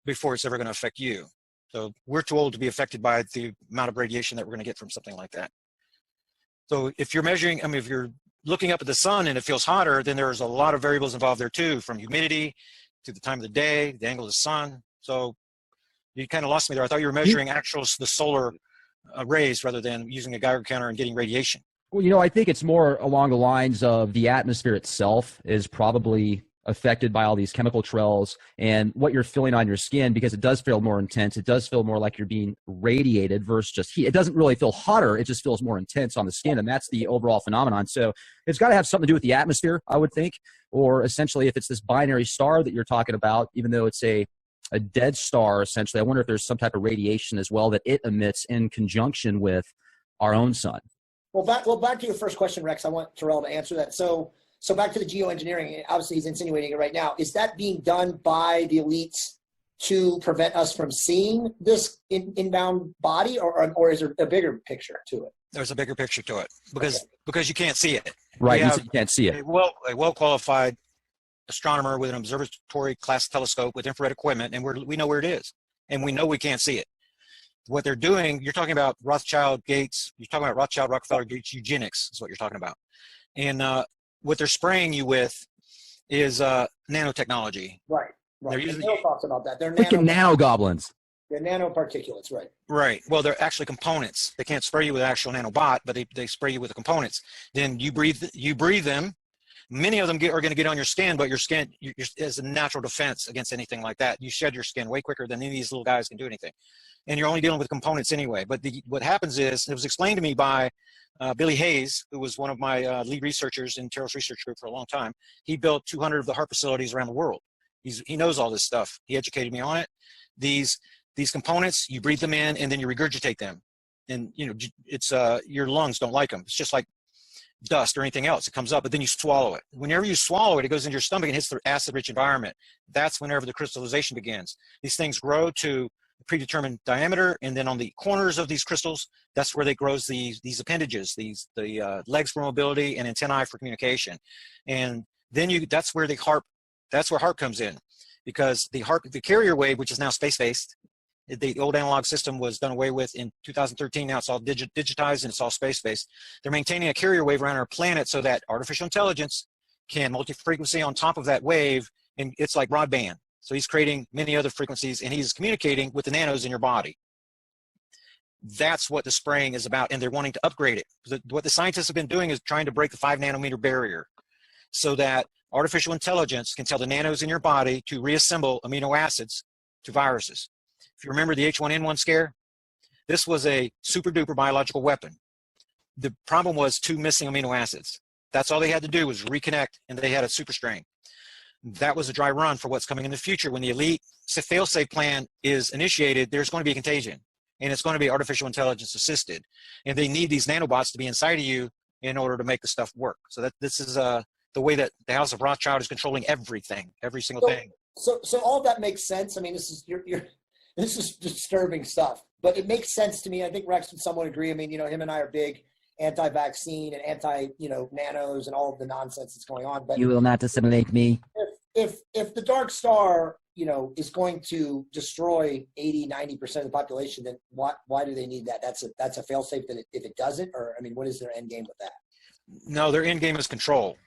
before it's ever going to affect you. So we're too old to be affected by the amount of radiation that we're going to get from something like that. So if you're measuring, if you're looking up at the sun and it feels hotter, then there's a lot of variables involved there too, from humidity to the time of the day, the angle of the sun. So you kind of lost me there. I thought you were measuring the solar rays rather than using a Geiger counter and getting radiation. Well, I think it's more along the lines of the atmosphere itself is probably affected by all these chemical trails and what you're feeling on your skin, because it does feel more intense. It does feel more like you're being radiated versus just heat. It doesn't really feel hotter. It just feels more intense on the skin, and that's the overall phenomenon. So it's got to have something to do with the atmosphere, I would think, or essentially if it's this binary star that you're talking about, even though it's a dead star, essentially, I wonder if there's some type of radiation as well that it emits in conjunction with our own sun. Well, back to your first question, Rex. I want Terrell to answer that. So back to the geoengineering, obviously he's insinuating it right now. Is that being done by the elites to prevent us from seeing this inbound body, or is there a bigger picture to it? There's a bigger picture to it because you can't see it. Right, you can't see it. A well-qualified astronomer with an observatory class telescope with infrared equipment, and we know where it is, and we know we can't see it. What they're doing, you're talking about Rothschild, Gates, you're talking about Rothschild, Rockefeller, Gates, eugenics is what you're talking about. And what they're spraying you with is nanotechnology. Right. They're using, no thoughts about that. They're nanogoblins. They're nanoparticulates, right? Right. Well, they're actually components. They can't spray you with actual nanobot, but they spray you with the components. Then you breathe them. Many of them are going to get on your skin, but your skin is a natural defense against anything like that. You shed your skin way quicker than any of these little guys can do anything. And you're only dealing with components anyway. But what happens is, it was explained to me by Billy Hayes, who was one of my lead researchers in Terrell's research group for a long time. He built 200 of the HAARP facilities around the world. He knows all this stuff. He educated me on it. These components, you breathe them in and then you regurgitate them. And it's your lungs don't like them. It's just like dust or anything else. It comes up, but then you swallow it. Whenever you swallow it, it goes into your stomach and hits the acid-rich environment. That's whenever the crystallization begins. These things grow to a predetermined diameter, and then on the corners of these crystals, that's where they grows these appendages, the legs for mobility and antennae for communication. And then that's where the HAARP That's where HARP comes in, because the carrier wave, which is now space-based, the old analog system was done away with in 2013. Now it's all digitized and it's all space-based. They're maintaining a carrier wave around our planet so that artificial intelligence can multi-frequency on top of that wave, and it's like broadband. So he's creating many other frequencies, and he's communicating with the nanos in your body. That's what the spraying is about, and they're wanting to upgrade it. What the scientists have been doing is trying to break the 5 nanometer barrier so that artificial intelligence can tell the nanos in your body to reassemble amino acids to viruses. If you remember the H1N1 scare, this was a super duper biological weapon. The problem was 2 missing amino acids. That's all they had to do was reconnect, and they had a super strain. That was a dry run for what's coming in the future. When the elite fail-safe plan is initiated, there's going to be a contagion, and it's going to be artificial intelligence assisted. And they need these nanobots to be inside of you in order to make the stuff work. So this is the way that the House of Rothschild is controlling everything, every single thing. So all that makes sense. I mean, this is disturbing stuff, but it makes sense to me. I think Rex would somewhat agree. I mean, him and I are big anti-vaccine and anti, nanos and all of the nonsense that's going on. But you will not assimilate me. If the Dark Star, is going to destroy 80-90% of the population, then why do they need that? That's a fail-safe that if it doesn't, or I mean, what is their end game with that? No, their end game is control.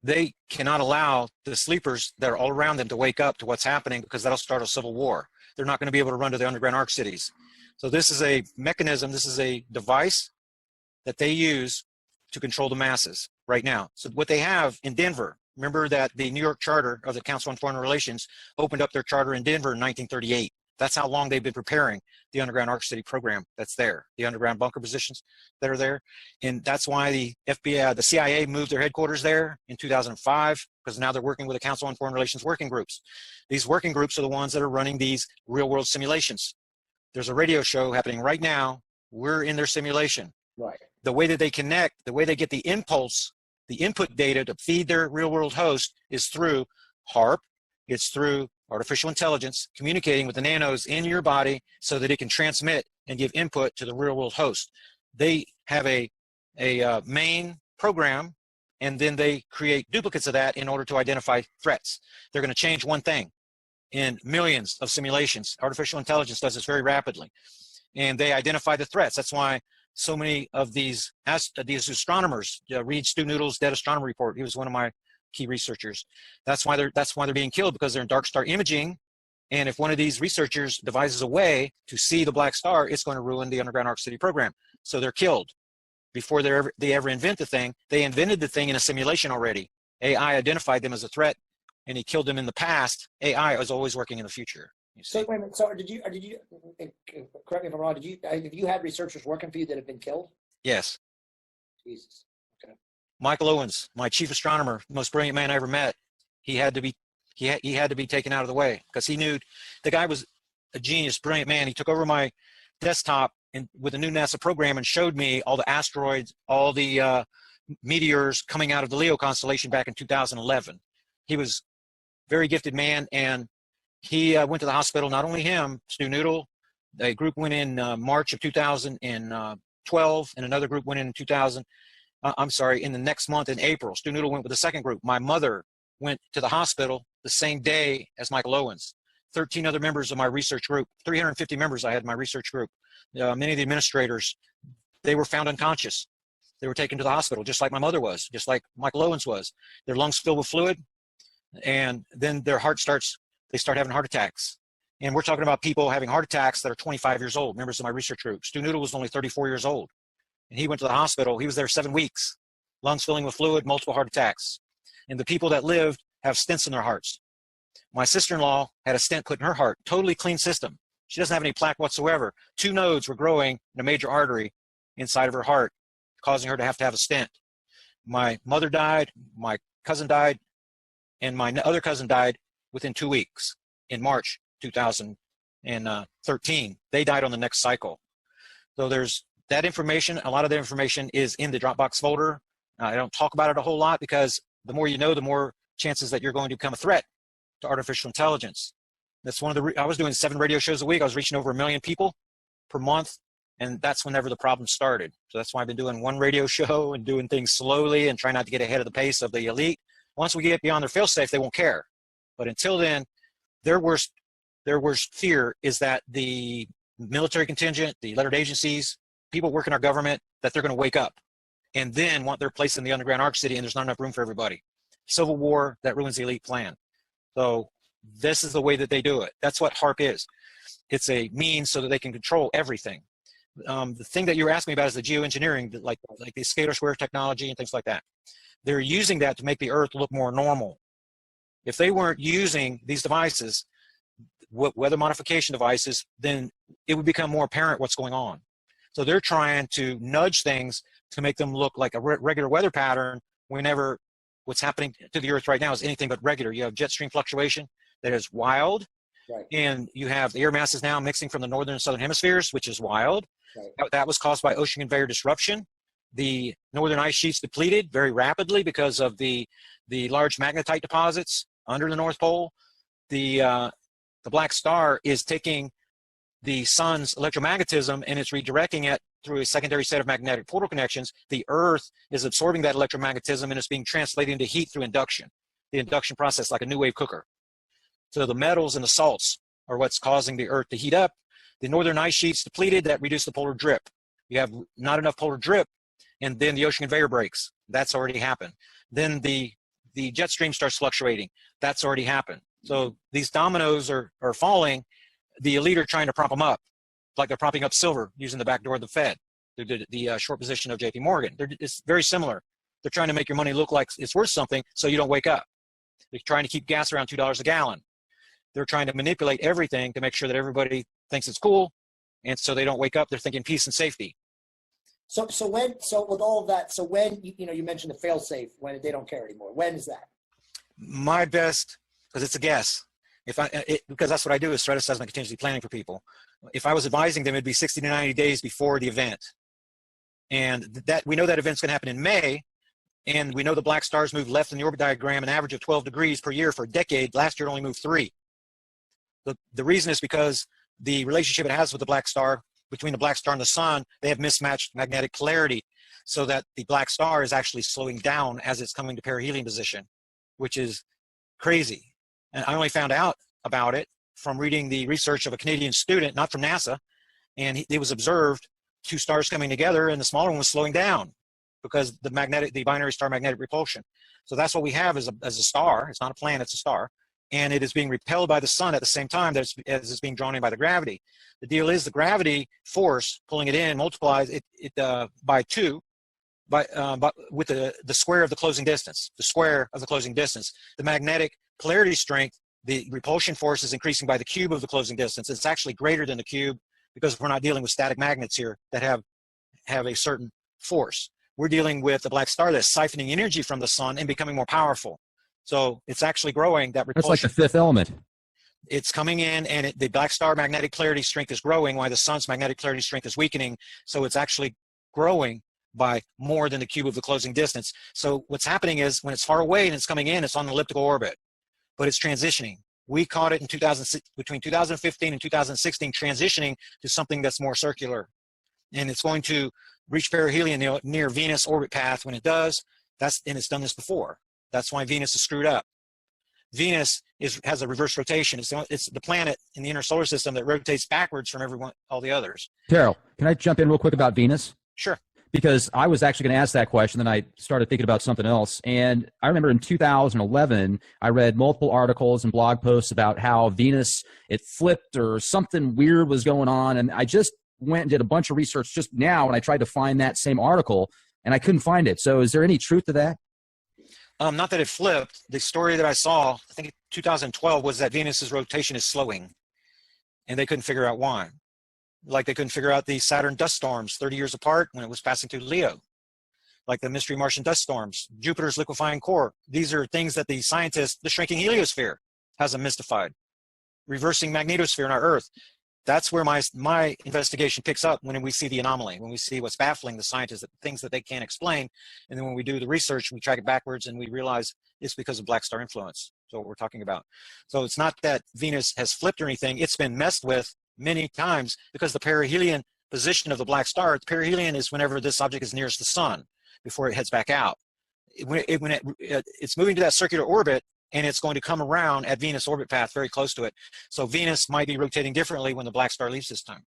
They cannot allow the sleepers that are all around them to wake up to what's happening, because that'll start a civil war. They're not going to be able to run to the underground arc cities. So this is a mechanism, this is a device that they use to control the masses right now. So what they have in Denver, remember that the New York Charter of the Council on Foreign Relations opened up their charter in Denver in 1938. That's how long they've been preparing the underground arc city program that's there, the underground bunker positions that are there. And that's why the FBI, the CIA moved their headquarters there in 2005, because now they're working with the Council on Foreign Relations working groups. These working groups are the ones that are running these real world simulations. There's a radio show happening right now. We're in their simulation. Right. The way that they connect, the way they get the impulse, the input data to feed their real world host is through HARP. It's through artificial intelligence communicating with the nanos in your body so that it can transmit and give input to the real world host. They have a main program, and then they create duplicates of that in order to identify threats. They're going to change one thing in millions of simulations. Artificial intelligence does this very rapidly, and they identify the threats. That's why so many of these astronomers read Stu Noodle's Dead Astronomer Report. He was one of my key researchers. That's why they're being killed, because they're in dark star imaging. And if one of these researchers devises a way to see the black star, it's going to ruin the underground arc city program. So they're killed before they ever invent the thing. They invented the thing in a simulation already. AI identified them as a threat, and he killed them in the past. AI is always working in the future. So wait a minute. So did you correct me if I'm wrong? Have you had researchers working for you that have been killed? Yes. Jesus. Okay. Michael Owens, my chief astronomer, most brilliant man I ever met, he had to be taken out of the way, because he knew the guy was a genius, brilliant man. He took over my desktop and with a new NASA program and showed me all the asteroids, all the meteors coming out of the Leo constellation back in 2011. He was a very gifted man, and he went to the hospital. Not only him, Stu Noodle, a group went in March of 2012, and another group went in 2000. In the next month in April. Stu Noodle went with the second group. My mother went to the hospital the same day as Michael Owens. 13 other members of my research group, 350 members I had in my research group. Many of the administrators, they were found unconscious. They were taken to the hospital, just like my mother was, just like Michael Owens was. Their lungs filled with fluid, and then their they start having heart attacks. And we're talking about people having heart attacks that are 25 years old, members of my research group. Stu Noodle was only 34 years old. And he went to the hospital. He was there 7 weeks, lungs filling with fluid, multiple heart attacks. And the people that lived have stents in their hearts. My sister-in-law had a stent put in her heart, totally clean system. She doesn't have any plaque whatsoever. 2 nodes were growing in a major artery inside of her heart, causing her to have a stent. My mother died, my cousin died, and my other cousin died within 2 weeks in March 2013. They died on the next cycle. So there's that information. A lot of the information is in the Dropbox folder. I don't talk about it a whole lot, because the more you know, the more chances that you're going to become a threat to artificial intelligence. That's one of I was doing 7 radio shows a week. I was reaching over 1 million people per month, and that's whenever the problem started. So that's why I've been doing 1 radio show and doing things slowly and trying not to get ahead of the pace of the elite. Once we get beyond their fail-safe, they won't care. But until then, their worst fear is that the military contingent, the lettered agencies, people working our government, that they're going to wake up and then want their place in the underground arc city, and there's not enough room for everybody. Civil war that ruins the elite plan. So this is the way that they do it. That's what HARP is. It's a means so that they can control everything. The thing that you were asking me about is the geoengineering, like the scalar square technology and things like that. They're using that to make the Earth look more normal. If they weren't using these devices, weather modification devices, then it would become more apparent what's going on. So they're trying to nudge things to make them look like a regular weather pattern whenever what's happening to the Earth right now is anything but regular. You have jet stream fluctuation that is wild. Right. And you have the air masses now mixing from the northern and southern hemispheres, which is wild. Right. That was caused by ocean conveyor disruption. The northern ice sheets depleted very rapidly because of the large magnetite deposits under the North Pole. The black star is taking the sun's electromagnetism and it's redirecting it through a secondary set of magnetic portal connections. The Earth is absorbing that electromagnetism and it's being translated into heat through induction. The induction process, like a new wave cooker. So the metals and the salts are what's causing the Earth to heat up. The northern ice sheets depleted, that reduced the polar drip. You have not enough polar drip, and then the ocean conveyor breaks. That's already happened. Then the jet stream starts fluctuating. That's already happened. So these dominoes are falling. The elite are trying to prop them up, like they're propping up silver using the back door of the Fed, the short position of JP Morgan. It's very similar. They're trying to make your money look like it's worth something so you don't wake up. They're trying to keep gas around $2 a gallon. They're trying to manipulate everything to make sure that everybody thinks it's cool, and so they don't wake up. They're thinking peace and safety. So with all of that, so when you mentioned the fail-safe, when they don't care anymore, when is that? My best, because it's a guess. Because that's what I do, is threat assessment, contingency planning for people. If I was advising them, it'd be 60 to 90 days before the event, and that we know that event's going to happen in May. And we know the black stars move left in the orbit diagram an average of 12 degrees per year for a decade. Last year it only moved 3. The reason is because the relationship it has with the black star, between the black star and the sun, they have mismatched magnetic polarity, so that the black star is actually slowing down as it's coming to perihelion position, which is crazy. And I only found out about it from reading the research of a Canadian student, not from NASA, and it was observed 2 stars coming together, and the smaller one was slowing down because the binary star magnetic repulsion. So that's what we have as a star. It's not a planet, it's a star. And it is being repelled by the sun at the same time as it's being drawn in by the gravity. The deal is the gravity force pulling it in multiplies it by 2 with the square of the closing distance. The square of the closing distance. The magnetic polarity strength, the repulsion force is increasing by the cube of the closing distance. It's actually greater than the cube because we're not dealing with static magnets here that have a certain force. We're dealing with a black star that's siphoning energy from the sun and becoming more powerful. So it's actually growing, that repulsion. That's like the fifth element. It's coming in, and the black star magnetic polarity strength is growing while the sun's magnetic polarity strength is weakening. So it's actually growing by more than the cube of the closing distance. So what's happening is when it's far away and it's coming in, it's on an elliptical orbit, but it's transitioning. We caught it in between 2015 and 2016, transitioning to something that's more circular. And it's going to reach perihelion near Venus orbit path. When it does, and it's done this before. That's why Venus is screwed up. Venus has a reverse rotation. It's the planet in the inner solar system that rotates backwards from all the others. Terrell, can I jump in real quick about Venus? Sure. Because I was actually going to ask that question, then I started thinking about something else. And I remember in 2011, I read multiple articles and blog posts about how Venus, it flipped or something weird was going on. And I just went and did a bunch of research just now, and I tried to find that same article, and I couldn't find it. So is there any truth to that? Not that it flipped. The story that I saw, I think in 2012, was that Venus's rotation is slowing, and they couldn't figure out why. Like they couldn't figure out the Saturn dust storms 30 years apart when it was passing through Leo, like the mystery Martian dust storms, Jupiter's liquefying core. These are things that the scientists, the shrinking heliosphere has them mystified. Reversing magnetosphere in our Earth. That's where my investigation picks up when we see the anomaly, when we see what's baffling the scientists, things that they can't explain. And then when we do the research, we track it backwards and we realize it's because of black star influence. So what we're talking about. So it's not that Venus has flipped or anything. It's been messed with many times because the perihelion position of the black star, the perihelion is whenever this object is nearest the sun before it heads back out. When it's moving to that circular orbit, and it's going to come around at Venus orbit path very close to it. So Venus might be rotating differently when the black star leaves this time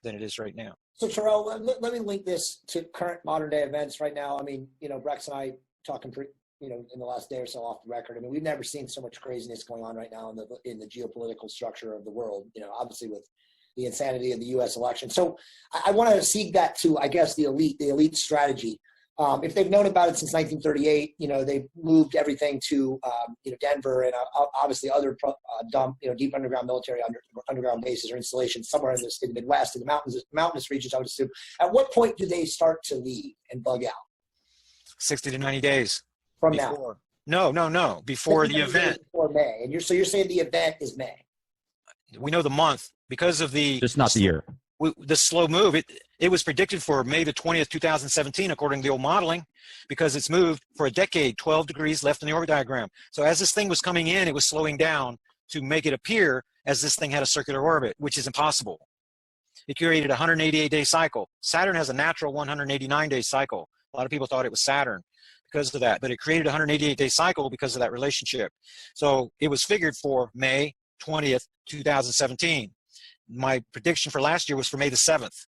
than it is right now. So Terrell, let me link this to current modern day events right now. I mean, you know, Brex and I talking in the last day or so off the record. I mean, we've never seen so much craziness going on right now in the geopolitical structure of the world, you know, obviously with the insanity of the U.S. election. So I want to seek that to, I guess, the elite strategy. If they've known about it since 1938, you know, they've moved everything to, you know, Denver and obviously other deep underground military underground bases or installations somewhere in the Midwest, in the mountainous regions, I would assume. At what point do they start to leave and bug out? 60 to 90 days. From before. now? No. Before the event. Before May. And you're saying the event is May. We know the month because of the Just not the year. The slow move. It was predicted for May the 20th, 2017, according to the old modeling, because it's moved for a decade, 12 degrees left in the orbit diagram. So as this thing was coming in, it was slowing down to make it appear as this thing had a circular orbit, which is impossible. It created a 188-day cycle. Saturn has a natural 189-day cycle. A lot of people thought it was Saturn because of that, but it created a 188-day cycle because of that relationship. So it was figured for May 20th, 2017. My prediction for last year was for May the 7th,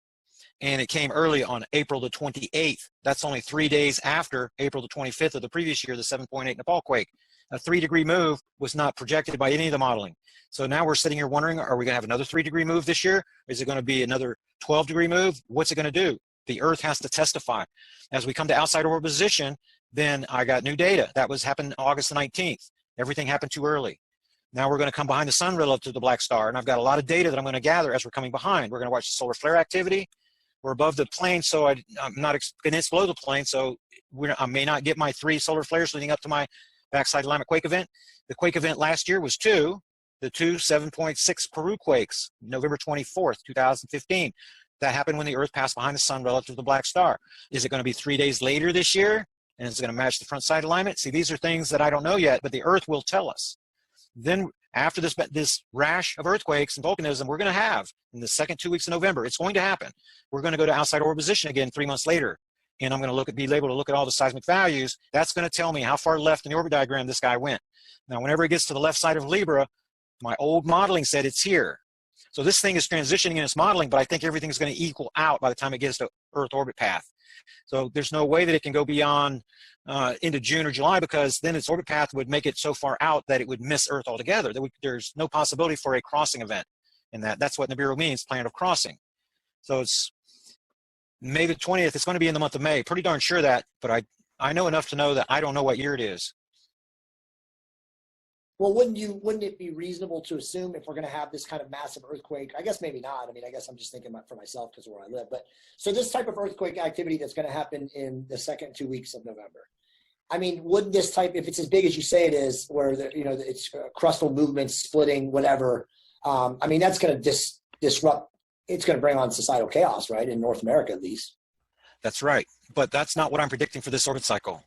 and it came early on April the 28th. That's only 3 days after April the 25th of the previous year, the 7.8 Nepal quake. A 3-degree move was not projected by any of the modeling. So now we're sitting here wondering, are we going to have another 3-degree move this year? Is it going to be another 12-degree move? What's it going to do? The Earth has to testify. As we come to outside orbit position, then I got new data. That happened August the 19th. Everything happened too early. Now we're going to come behind the sun relative to the black star, and I've got a lot of data that I'm going to gather as we're coming behind. We're going to watch the solar flare activity. We're above the plane, so I'm not going to below the plane, so I may not get my 3 solar flares leading up to my backside alignment quake event. The quake event last year was the two 7.6 Peru quakes, November 24th, 2015. That happened when the Earth passed behind the sun relative to the black star. Is it going to be 3 days later this year? And is it going to match the front side alignment? See, these are things that I don't know yet, but the Earth will tell us. Then after this rash of earthquakes and volcanism we're going to have in the second 2 weeks of November, it's going to happen. We're going to go to outside orbit position again 3 months later. And I'm going to be able to look at all the seismic values. That's going to tell me how far left in the orbit diagram this guy went. Now, whenever it gets to the left side of Libra, my old modeling said it's here. So this thing is transitioning in its modeling, but I think everything's going to equal out by the time it gets to Earth orbit path. So there's no way that it can go beyond into June or July, because then its orbit path would make it so far out that it would miss Earth altogether. There's no possibility for a crossing event in that. That's what Nibiru means, planet of crossing. So it's May the 20th. It's going to be in the month of May. Pretty darn sure that, but I know enough to know that I don't know what year it is. Well, wouldn't it be reasonable to assume if we're going to have this kind of massive earthquake? I guess maybe not. I mean, I guess I'm just thinking for myself because of where I live. But so this type of earthquake activity that's going to happen in the second 2 weeks of November. I mean, would this type, if it's as big as you say it is, where it's crustal movements, splitting, whatever. I mean, that's going to disrupt. It's going to bring on societal chaos, right? In North America, at least. That's right, but that's not what I'm predicting for this orbit cycle.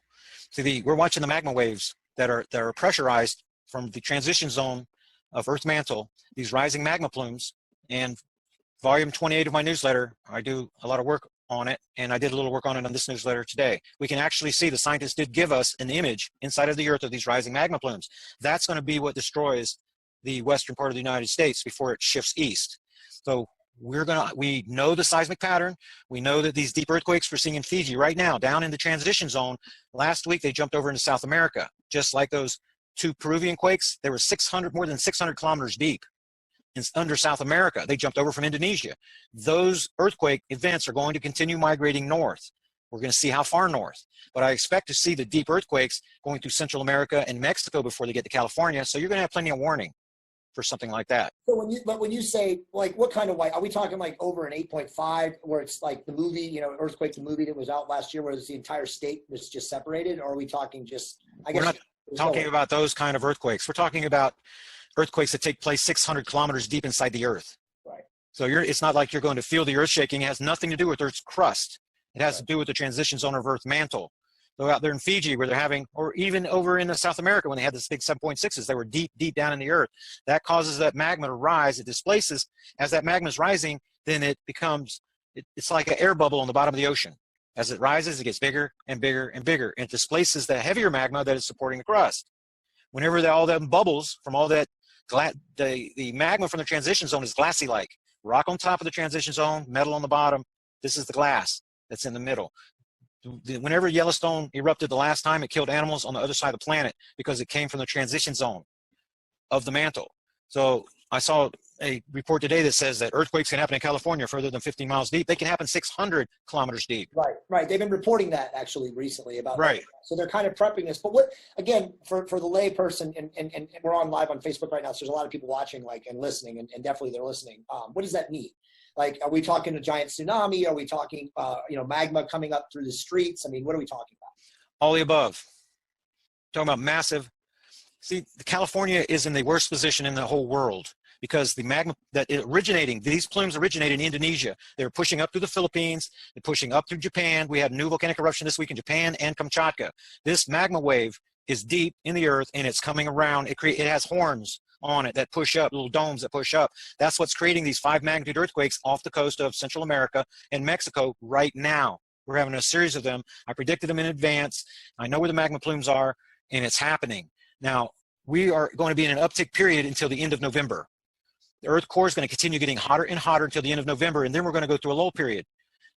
See, we're watching the magma waves that are pressurized from the transition zone of Earth mantle, these rising magma plumes. And volume 28 of my newsletter, I do a lot of work on it, and I did a little work on it on this newsletter today. We can actually see the scientists did give us an image inside of the Earth of these rising magma plumes. That's going to be what destroys the western part of the United States before it shifts east. So we know the seismic pattern. We know that these deep earthquakes we're seeing in Fiji right now, down in the transition zone. Last week they jumped over into South America, just like those 2 Peruvian quakes. They were more than 600 kilometers deep under South America. They jumped over from Indonesia. Those earthquake events are going to continue migrating north. We're going to see how far north, but I expect to see the deep earthquakes going through Central America and Mexico before they get to California. So you're going to have plenty of warning for something like that. So when you say, like, what kind of white, are we talking like over an 8.5 where it's like the movie, Earthquake, the movie that was out last year where the entire state was just separated? Or are we talking just, I guess. We're not talking about those kind of earthquakes. We're talking about earthquakes that take place 600 kilometers deep inside the Earth. Right. So it's not like you're going to feel the Earth shaking. It has nothing to do with Earth's crust. It has to do with the transition zone of Earth mantle. So out there in Fiji where they're having, or even over in South America when they had this big 7.6s, they were deep, deep down in the Earth. That causes that magma to rise. It displaces. As that magma is rising, then it becomes, it's like an air bubble on the bottom of the ocean. As it rises, it gets bigger and bigger and bigger, and it displaces the heavier magma that is supporting the crust. Whenever all them bubbles from all that, the magma from the transition zone is glassy-like. Rock on top of the transition zone, metal on the bottom. This is the glass that's in the middle. Whenever Yellowstone erupted the last time, it killed animals on the other side of the planet because it came from the transition zone of the mantle. So I saw a report today that says that earthquakes can happen in California further than 15 miles deep. They can happen 600 kilometers deep. Right. They've been reporting that actually recently about right. That. So they're kind of prepping us. But what, again, for the lay person, and we're on live on Facebook right now, so there's a lot of people watching and listening, and definitely they're listening. What does that mean? Like, are we talking a giant tsunami? Are we talking, magma coming up through the streets? I mean, what are we talking about? All the above. Talking about massive. See, California is in the worst position in the whole world because the magma these plumes originated in Indonesia. They're pushing up through the Philippines. They're pushing up through Japan. We had a new volcanic eruption this week in Japan and Kamchatka. This magma wave is deep in the earth and it's coming around. It has horns on it that push up, little domes that push up. That's what's creating these 5 magnitude earthquakes off the coast of Central America and Mexico right now. We're having a series of them. I predicted them in advance. I know where the magma plumes are, and it's happening. Now, we are going to be in an uptick period until the end of November. The Earth core is going to continue getting hotter and hotter until the end of November, and then we're going to go through a lull period.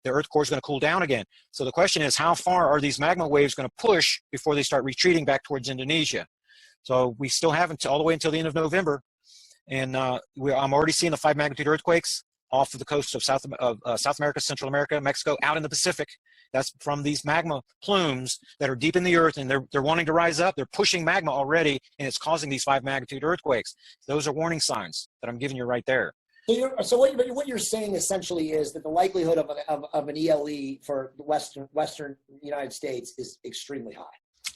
The Earth core is going to cool down again. So the question is, how far are these magma waves going to push before they start retreating back towards Indonesia? So we still have all the way until the end of November, and I'm already seeing the 5 magnitude earthquakes off of the coast of South America, Central America, Mexico, out in the Pacific. That's from these magma plumes that are deep in the earth, and they're wanting to rise up. They're pushing magma already, and it's causing these 5 magnitude earthquakes. Those are warning signs that I'm giving you right there. So what you're saying essentially is that the likelihood of an ELE for the Western United States is extremely high.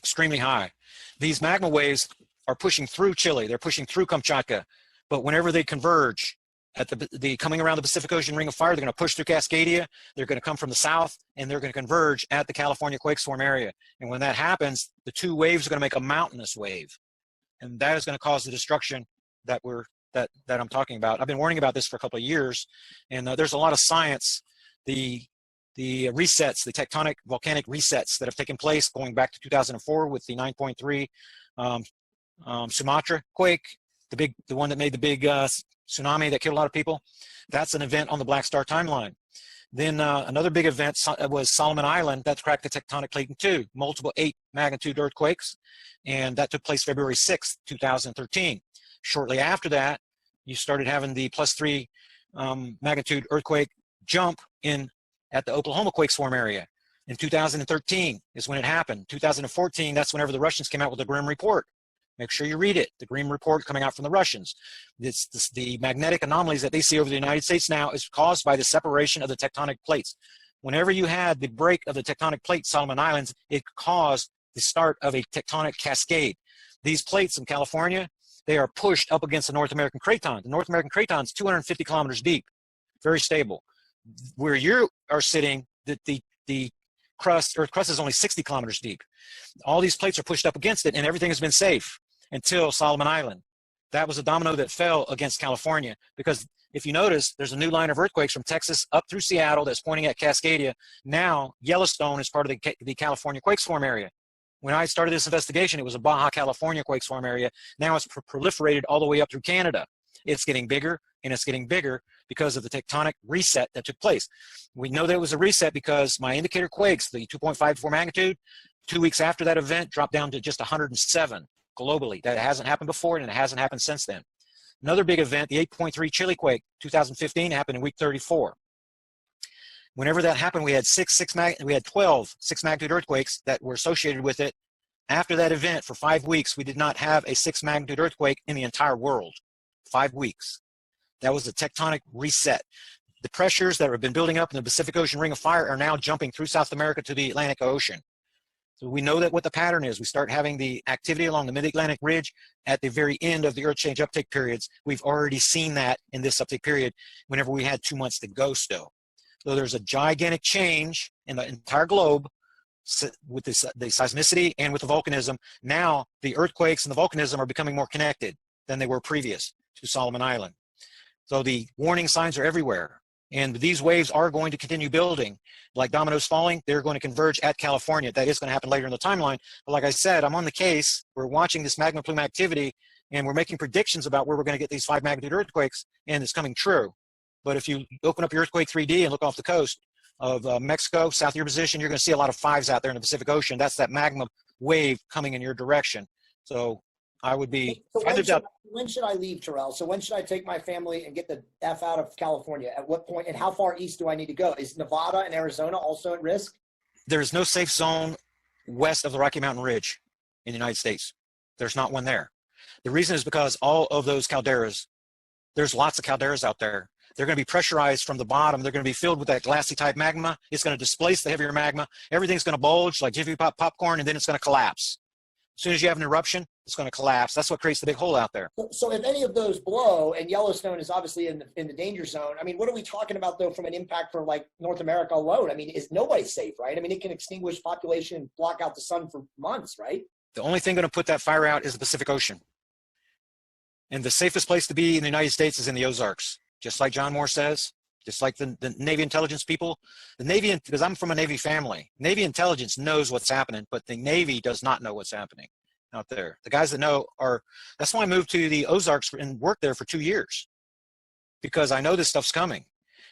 Extremely high. These magma waves are pushing through Chile. They're pushing through Kamchatka. But whenever they converge at the coming around the Pacific Ocean Ring of Fire, they're going to push through Cascadia. They're going to come from the south, and they're going to converge at the California quake swarm area. And when that happens, the 2 waves are going to make a mountainous wave, and that is going to cause the destruction that I'm talking about. I've been warning about this for a couple of years, and there's a lot of science. The resets, the tectonic volcanic resets that have taken place going back to 2004 with the 9.3 Sumatra quake, the one that made the big tsunami that killed a lot of people. That's an event on the Black Star timeline. Then another big event was Solomon Island. That cracked the tectonic plate in 2, multiple 8 magnitude earthquakes, and that took place February 6th, 2013. Shortly after that, you started having the +3 magnitude earthquake jump at the Oklahoma quake swarm area. In 2013 is when it happened. 2014, that's whenever the Russians came out with the Grim Report. Make sure you read it. The Grim Report coming out from the Russians. The magnetic anomalies that they see over the United States now is caused by the separation of the tectonic plates. Whenever you had the break of the tectonic plate, Solomon Islands, it caused the start of a tectonic cascade. These plates in California, they are pushed up against the North American craton. The North American craton is 250 kilometers deep, very stable. Where you are sitting, the crust, Earth crust is only 60 kilometers deep. All these plates are pushed up against it, and everything has been safe until Solomon Island. That was a domino that fell against California, because if you notice, there's a new line of earthquakes from Texas up through Seattle that's pointing at Cascadia. Now, Yellowstone is part of the California quake swarm area. When I started this investigation, it was a Baja California quake swarm area. Now it's proliferated all the way up through Canada. It's getting bigger, and it's getting bigger because of the tectonic reset that took place. We know that it was a reset because my indicator quakes, the 2.54 magnitude, 2 weeks after that event dropped down to just 107 globally. That hasn't happened before, and it hasn't happened since then. Another big event, the 8.3 Chile quake, 2015, happened in week 34. Whenever that happened, we had 12 6 magnitude earthquakes that were associated with it. After that event, for 5 weeks, we did not have a 6 magnitude earthquake in the entire world. 5 weeks. That was a tectonic reset. The pressures that have been building up in the Pacific Ocean Ring of Fire are now jumping through South America to the Atlantic Ocean. So we know that what the pattern is. We start having the activity along the Mid-Atlantic Ridge at the very end of the Earth change uptake periods. We've already seen that in this uptake period whenever we had 2 months to go still. So there's a gigantic change in the entire globe with the seismicity and with the volcanism. Now the earthquakes and the volcanism are becoming more connected than they were previous to Solomon Island. So the warning signs are everywhere. And these waves are going to continue building. Like dominoes falling, they're going to converge at California. That is going to happen later in the timeline. But like I said, I'm on the case. We're watching this magma plume activity, and we're making predictions about where we're going to get these 5 magnitude earthquakes, and it's coming true. But if you open up your earthquake 3D and look off the coast of Mexico, south of your position, you're going to see a lot of 5s out there in the Pacific Ocean. That's that magma wave coming in your direction. So I would be. So when should I leave, Terrell? So when should I take my family and get the F out of California? At what point, and how far east do I need to go? Is Nevada and Arizona also at risk? There is no safe zone west of the Rocky Mountain Ridge in the United States. There's not one there. The reason is because all of those calderas, there's lots of calderas out there. They're going to be pressurized from the bottom. They're going to be filled with that glassy type magma. It's going to displace the heavier magma. Everything's going to bulge like Jiffy Pop popcorn, and then it's going to collapse. As soon as you have an eruption, it's going to collapse. That's what creates the big hole out there. So if any of those blow, and Yellowstone is obviously in the danger zone, I mean, what are we talking about though from an impact for like North America alone? I mean, is nobody safe, right? I mean, it can extinguish population and block out the sun for months, right? The only thing going to put that fire out is the Pacific Ocean. And the safest place to be in the United States is in the Ozarks, just like John Moore says, just like the Navy intelligence people. The Navy, because I'm from a Navy family, Navy intelligence knows what's happening, but the Navy does not know what's happening out there. The guys that know are, that's why I moved to the Ozarks and worked there for 2 years, because I know this stuff's coming.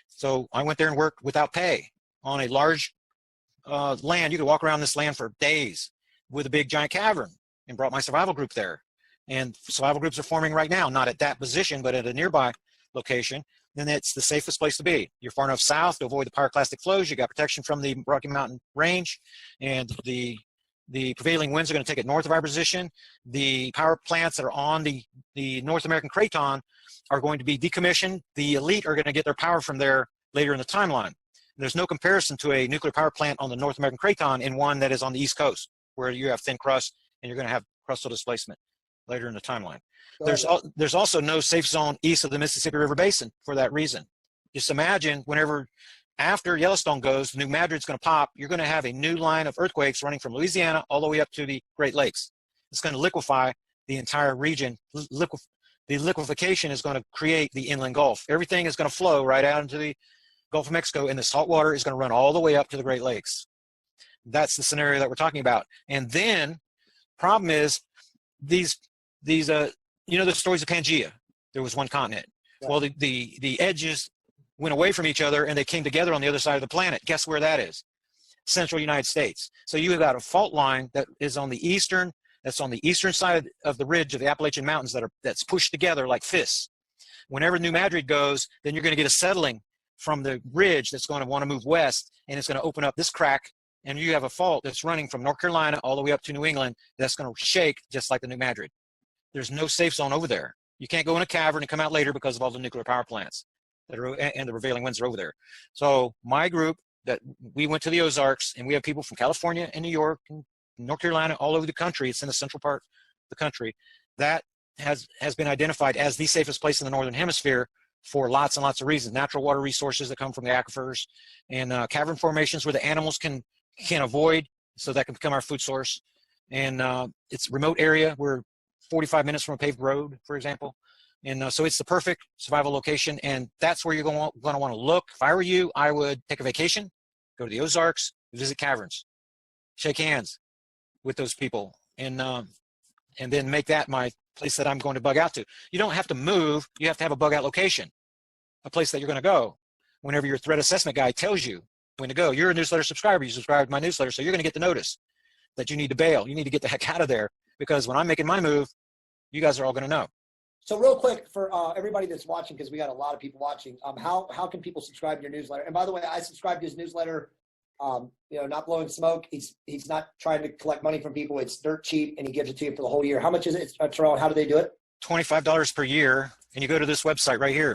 So I went there and worked without pay on a large land. You could walk around this land for days with a big giant cavern, and brought my survival group there. And survival groups are forming right now, not at that position, but at a nearby location. Then it's the safest place to be. You're far enough south to avoid the pyroclastic flows. You got protection from the Rocky Mountain range, and the prevailing winds are going to take it north of our position. The power plants that are on the North American Craton are going to be decommissioned. The elite are going to get their power from there later in the timeline. There's no comparison to a nuclear power plant on the North American Craton in one that is on the East Coast, where you have thin crust and you're going to have crustal displacement later in the timeline. There's also no safe zone east of the Mississippi River Basin for that reason. Just imagine whenever after Yellowstone goes, New Madrid's going to pop, you're going to have a new line of earthquakes running from Louisiana all the way up to the Great Lakes. It's going to liquefy the entire region. The liquefaction is going to create the inland Gulf. Everything is going to flow right out into the Gulf of Mexico, and the salt water is going to run all the way up to the Great Lakes. That's the scenario that we're talking about. And then problem is these you know the stories of Pangea. There was one continent. Yeah. Well, the edges went away from each other and they came together on the other side of the planet. Guess where that is? Central United States. So you have got a fault line that is on the eastern side of the ridge of the Appalachian Mountains that's pushed together like fists. Whenever New Madrid goes, then you're going to get a settling from the ridge that's going to want to move west, and it's going to open up this crack, and you have a fault that's running from North Carolina all the way up to New England that's going to shake just like the New Madrid. There's no safe zone over there. You can't go in a cavern and come out later because of all the nuclear power plants that are, and the prevailing winds are over there. So my group, that we went to the Ozarks, and we have people from California and New York and North Carolina, all over the country. It's in the central part of the country. That has been identified as the safest place in the Northern Hemisphere for lots and lots of reasons. Natural water resources that come from the aquifers, and cavern formations where the animals can avoid, so that can become our food source. And it's a remote area. We're 45 minutes from a paved road, for example. And so it's the perfect survival location, and that's where you're going to want to look. If I were you, I would take a vacation, go to the Ozarks, visit caverns, shake hands with those people, and then make that my place that I'm going to bug out to. You don't have to move. You have to have a bug out location, a place that you're going to go whenever your threat assessment guy tells you when to go. You're a newsletter subscriber. You subscribe to my newsletter, so you're going to get the notice that you need to bail. You need to get the heck out of there, because when I'm making my move, you guys are all going to know. So real quick for everybody that's watching, because we got a lot of people watching, how can people subscribe to your newsletter? And by the way, I subscribe to his newsletter, not blowing smoke. He's not trying to collect money from people. It's dirt cheap, and he gives it to you for the whole year. How much is it, Terrell? How do they do it? $25 per year, and you go to this website right here.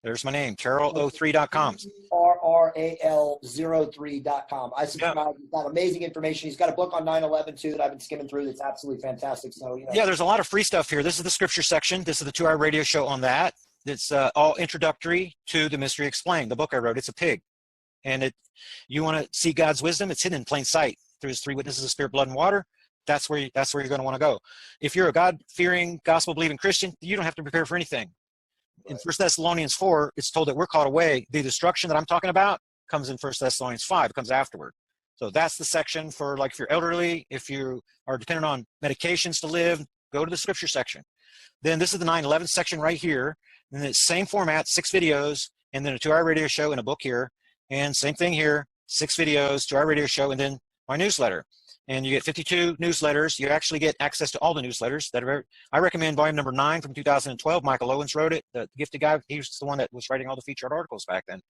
There's my name, Terrell03.com. RRAL03.com. I subscribe. Yeah. He's got amazing information. He's got a book on 9/11 too that I've been skimming through. That's absolutely fantastic. So yeah, there's a lot of free stuff here. This is the scripture section. This is the 2-hour radio show on that. It's all introductory to the Mystery Explained, the book I wrote. It's a pig, and you want to see God's wisdom. It's hidden in plain sight through His 3 witnesses of spirit, blood, and water. That's where you're going to want to go. If you're a God-fearing, gospel-believing Christian, you don't have to prepare for anything. in 1 Thessalonians 4, it's told that we're called away. The destruction that I'm talking about comes in 1 Thessalonians 5. It comes afterward. So that's the section for, like, if you're elderly, if you are dependent on medications to live, go to the scripture section. Then this is the 9/11 section right here. And it's same format, 6 videos, and then a 2-hour radio show and a book here. And same thing here, 6 videos, 2-hour radio show, and then my newsletter. And you get 52 newsletters. You actually get access to all the newsletters that are. I recommend volume number 9 from 2012. Michael Owens wrote it. The gifted guy. He was the one that was writing all the featured articles back then.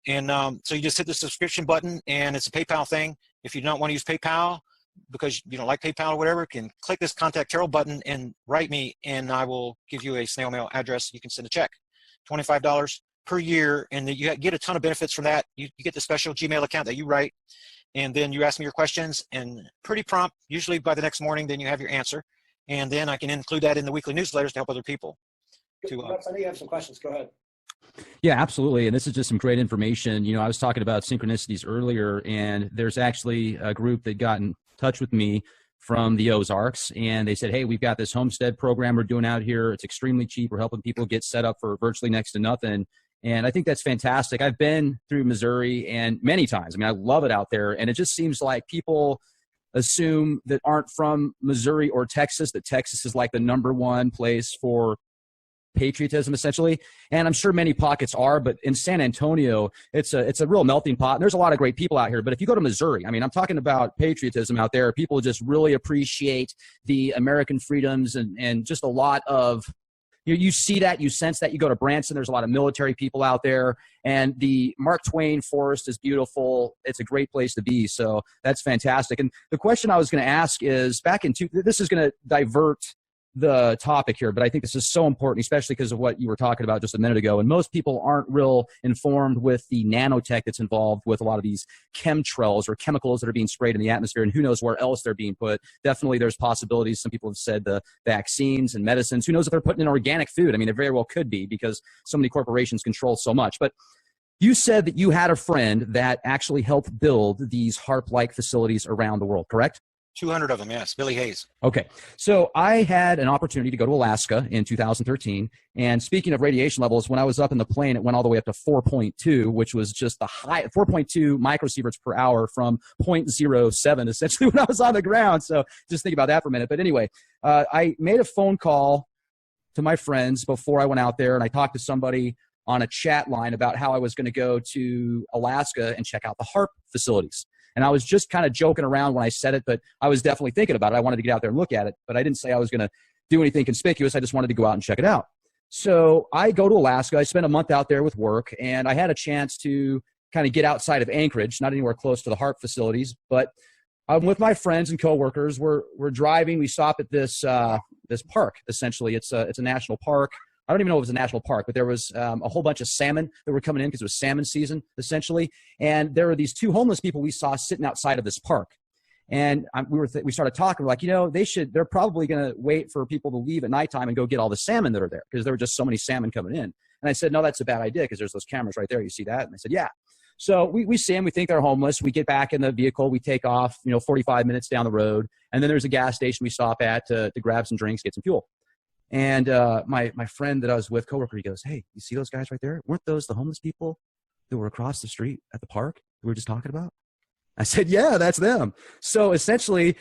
And so you just hit the subscription button, and it's a PayPal thing. If you don't want to use PayPal because you don't like PayPal or whatever, you can click this Contact Carol button and write me, and I will give you a snail mail address. You can send a check, $25 per year, and you get a ton of benefits from that. You get the special Gmail account that you write, and then you ask me your questions, and pretty prompt, usually by the next morning, then you have your answer, and then I can include that in the weekly newsletters to help other people. I know you have some questions. Go ahead. Yeah, absolutely. And this is just some great information. You know, I was talking about synchronicities earlier, and there's actually a group that got in touch with me from the Ozarks, and they said, hey, we've got this homestead program we're doing out here. It's extremely cheap. We're helping people get set up for virtually next to nothing. And I think that's fantastic. I've been through Missouri and many times. I mean, I love it out there. And it just seems like people assume that aren't from Missouri or Texas, that Texas is like the #1 place for patriotism, essentially. And I'm sure many pockets are, but in San Antonio, it's a real melting pot. And there's a lot of great people out here. But if you go to Missouri, I mean, I'm talking about patriotism out there. People just really appreciate the American freedoms and just a lot of, you see that, you sense that. You go to Branson, there's a lot of military people out there, and the Mark Twain Forest is beautiful. It's a great place to be, so that's fantastic. And the question I was going to ask is, this is going to divert the topic here, but I think this is so important, especially because of what you were talking about just a minute ago. And most people aren't real informed with the nanotech that's involved with a lot of these chemtrails or chemicals that are being sprayed in the atmosphere, and who knows where else they're being put. Definitely there's possibilities. Some people have said the vaccines and medicines. Who knows if they're putting in organic food? I mean, it very well could be, because so many corporations control so much. But you said that you had a friend that actually helped build these HAARP-like facilities around the world, correct? 200 of them, yes. Billy Hayes. Okay. So I had an opportunity to go to Alaska in 2013. And speaking of radiation levels, when I was up in the plane, it went all the way up to 4.2, which was just the high, 4.2 microsieverts per hour from 0.07, essentially, when I was on the ground. So just think about that for a minute. But anyway, I made a phone call to my friends before I went out there, and I talked to somebody on a chat line about how I was going to go to Alaska and check out the HAARP facilities. And I was just kind of joking around when I said it, but I was definitely thinking about it. I wanted to get out there and look at it, but I didn't say I was going to do anything conspicuous. I just wanted to go out and check it out. So I go to Alaska. I spent a month out there with work, and I had a chance to kind of get outside of Anchorage, not anywhere close to the HAARP facilities, but I'm with my friends and coworkers. We're driving. We stop at this park, essentially. It's a national park. I don't even know if it was a national park, but there was a whole bunch of salmon that were coming in because it was salmon season, essentially. And there were these 2 homeless people we saw sitting outside of this park. And we started talking. We're like, they're probably going to wait for people to leave at nighttime and go get all the salmon that are there, because there were just so many salmon coming in. And I said, no, that's a bad idea, because there's those cameras right there. You see that? And they said, yeah. So we see them. We think they're homeless. We get back in the vehicle. We take off, 45 minutes down the road. And then there's a gas station we stop at to grab some drinks, get some fuel. And my friend that I was with, coworker, he goes, hey, you see those guys right there? Weren't those the homeless people that were across the street at the park that we were just talking about? I said, yeah, that's them. So essentially,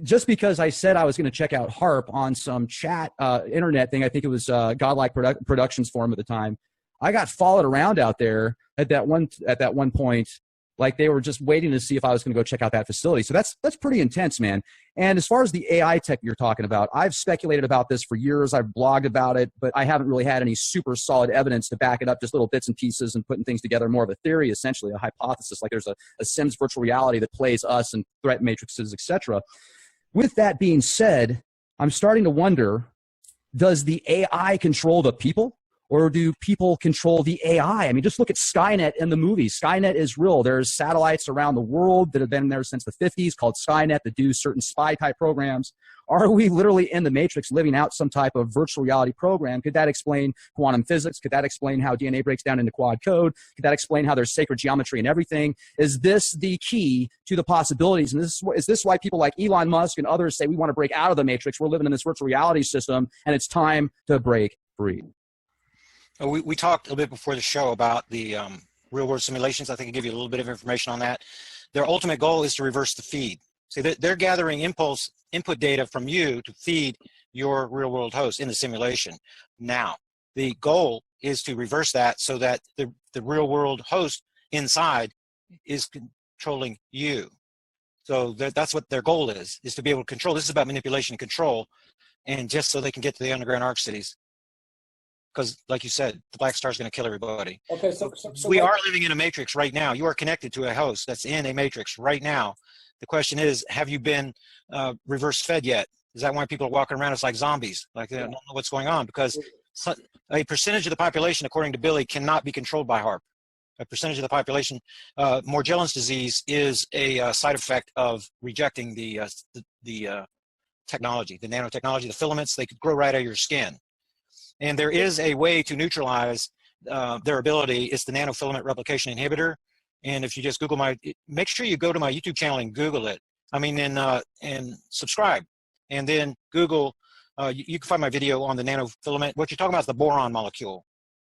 just because I said I was going to check out HAARP on some chat internet thing, I think it was Godlike Productions forum at the time, I got followed around out there at that one point. Like, they were just waiting to see if I was going to go check out that facility. So that's pretty intense, man. And as far as the AI tech you're talking about, I've speculated about this for years. I've blogged about it, but I haven't really had any super solid evidence to back it up, just little bits and pieces and putting things together, more of a theory, essentially, a hypothesis. Like there's a Sims virtual reality that plays us and threat matrices, etc. With that being said, I'm starting to wonder, does the AI control the people? Or do people control the AI? I mean, just look at Skynet in the movies. Skynet is real. There's satellites around the world that have been there since the 50s called Skynet that do certain spy-type programs. Are we literally in the Matrix living out some type of virtual reality program? Could that explain quantum physics? Could that explain how DNA breaks down into quad code? Could that explain how there's sacred geometry and everything? Is this the key to the possibilities? And is this why people like Elon Musk and others say we want to break out of the Matrix? We're living in this virtual reality system, and it's time to break free. We talked a little bit before the show about the real world simulations. I think I give you a little bit of information on that. Their ultimate goal is to reverse the feed. See, they're gathering input data from you to feed your real world host in the simulation. Now, the goal is to reverse that so that the real world host inside is controlling you. So that's what their goal is to be able to control. This is about manipulation and control, and just so they can get to the underground arc cities. Because, like you said, the Black Star is going to kill everybody. Okay, so we are living in a matrix right now. You are connected to a host that's in a matrix right now. The question is, have you been reverse fed yet? Is that why people are walking around as like zombies? Like they don't know what's going on? Because a percentage of the population, according to Billy, cannot be controlled by HAARP. A percentage of the population, Morgellons disease is a side effect of rejecting the technology, the nanotechnology, the filaments. They could grow right out of your skin. And there is a way to neutralize their ability. It's the nanofilament replication inhibitor. And if you just Google make sure you go to my YouTube channel and Google it. I mean, and subscribe. And then Google, you can find my video on the nanofilament. What you're talking about is the boron molecule.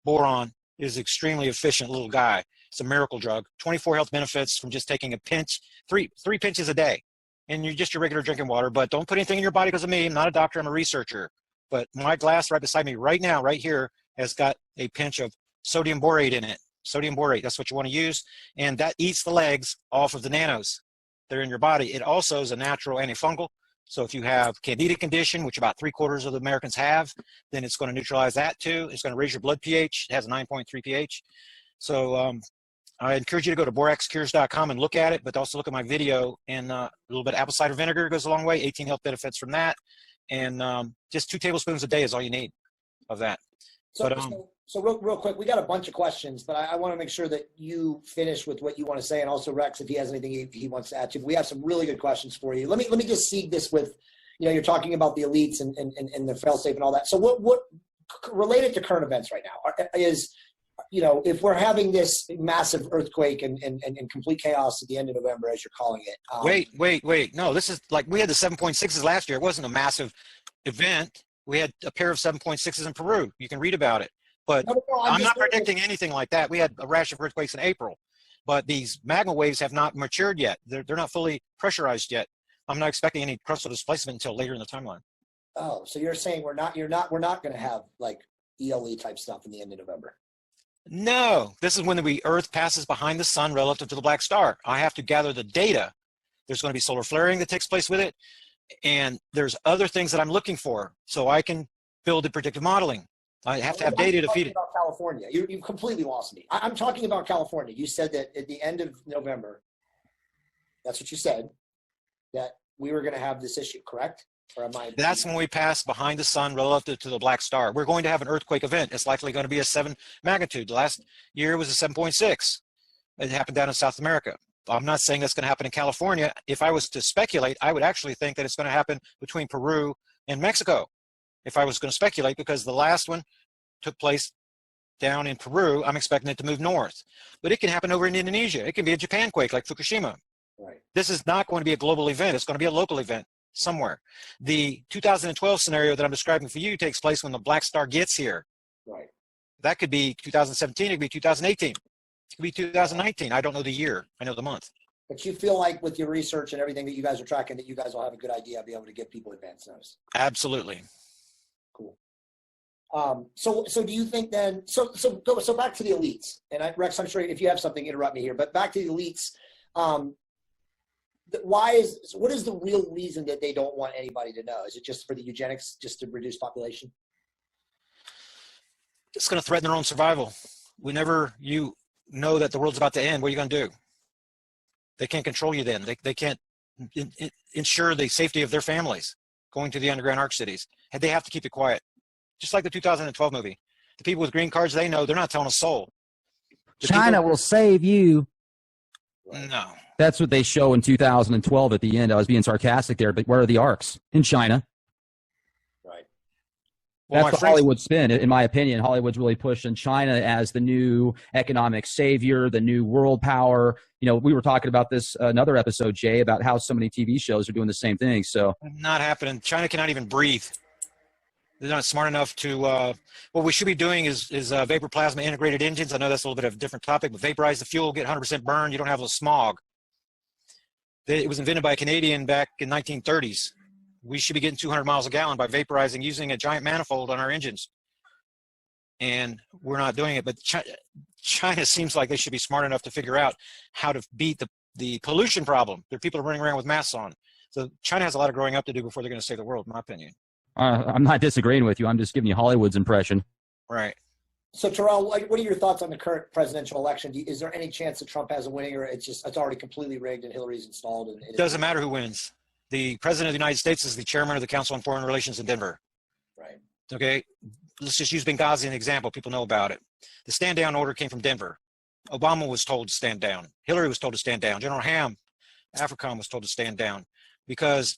Boron is extremely efficient little guy. It's a miracle drug. 24 health benefits from just taking a pinch, three pinches a day. And you're just your regular drinking water, but don't put anything in your body because of me. I'm not a doctor, I'm a researcher. But my glass right beside me right now, right here, has got a pinch of sodium borate in it. Sodium borate, that's what you want to use. And that eats the legs off of the nanos that are in your body. It also is a natural antifungal. So if you have Candida condition, which about 3/4 of the Americans have, then it's going to neutralize that too. It's going to raise your blood pH. It has a 9.3 pH. So I encourage you to go to boraxcures.com and look at it, but also look at my video. And a little bit of apple cider vinegar goes a long way, 18 health benefits from that. And just 2 tablespoons a day is all you need of that. So real quick, we got a bunch of questions, but I want to make sure that you finish with what you want to say, and also Rex, if he has anything he wants to add to. We have some really good questions for you. Let me just seed this with, you're talking about the elites and the fail-safe and all that. So what related to current events right now is, if we're having this massive earthquake and complete chaos at the end of November, as you're calling it. Wait. No, this is like we had the 7.6s last year. It wasn't a massive event. We had a pair of 7.6s in Peru. You can read about it. But I'm not predicting anything like that. We had a rash of earthquakes in April. But these magma waves have not matured yet. They're not fully pressurized yet. I'm not expecting any crustal displacement until later in the timeline. Oh, so you're saying we're not going to have like ELE type stuff in the end of November? No, this is when the Earth passes behind the sun relative to the black star. I have to gather the data. There's going to be solar flaring that takes place with it. And there's other things that I'm looking for so I can build the predictive modeling. I have to have data to feed it. About California. You've completely lost me. I'm talking about California. You said that at the end of November, that's what you said, that we were going to have this issue, correct? Or am I? That's when we pass behind the sun relative to the black star. We're going to have an earthquake event. It's likely going to be a 7 magnitude. Last year was a 7.6. It happened down in South America. I'm not saying that's going to happen in California. If I was to speculate, I would actually think that it's going to happen between Peru and Mexico. If I was going to speculate, because the last one took place down in Peru, I'm expecting it to move north. But it can happen over in Indonesia. It can be a Japan quake like Fukushima. Right. This is not going to be a global event. It's going to be a local event somewhere. The 2012 scenario that I'm describing for you takes place when the black star gets here. Right. That could be 2017. It could be 2018. It could be 2019. I don't know the year. I know the month. But you feel like with your research and everything that you guys are tracking, that you guys will have a good idea, be able to give people advance notice. Absolutely. Cool. So do you think then? So back to the elites, and Rex, I'm sure if you have something, interrupt me here. But back to the elites. What is the real reason that they don't want anybody to know? Is it just for the eugenics, just to reduce population? It's going to threaten their own survival. Whenever you know that the world's about to end, what are you going to do? They can't control you then. They can't ensure the safety of their families going to the underground arc cities. They have to keep it quiet. Just like the 2012 movie. The people with green cards, they know they're not telling a soul. China will save you. No. That's what they show in 2012 at the end. I was being sarcastic there, but where are the arcs? In China. Right. Well, That's the Hollywood spin, in my opinion. Hollywood's really pushing China as the new economic savior, the new world power. We were talking about this another episode, Jay, about how so many TV shows are doing the same thing. So not happening. China cannot even breathe. They're not smart enough to, what we should be doing is vapor plasma integrated engines. I know that's a little bit of a different topic, but vaporize the fuel, get 100% burned. You don't have the smog. It was invented by a Canadian back in 1930s. We should be getting 200 miles a gallon by vaporizing using a giant manifold on our engines. And we're not doing it, but China seems like they should be smart enough to figure out how to beat the pollution problem. There are people running around with masks on. So China has a lot of growing up to do before they're going to save the world, in my opinion. I'm not disagreeing with you. I'm just giving you Hollywood's impression. Right. So Terrell, what are your thoughts on the current presidential election? Is there any chance that Trump has a winning, or it's already completely rigged and Hillary's installed? And it doesn't matter who wins. The president of the United States is the chairman of the Council on Foreign Relations in Denver. Right. Okay. Let's just use Benghazi as an example. People know about it. The stand down order came from Denver. Obama was told to stand down. Hillary was told to stand down. General Ham, AFRICOM, was told to stand down because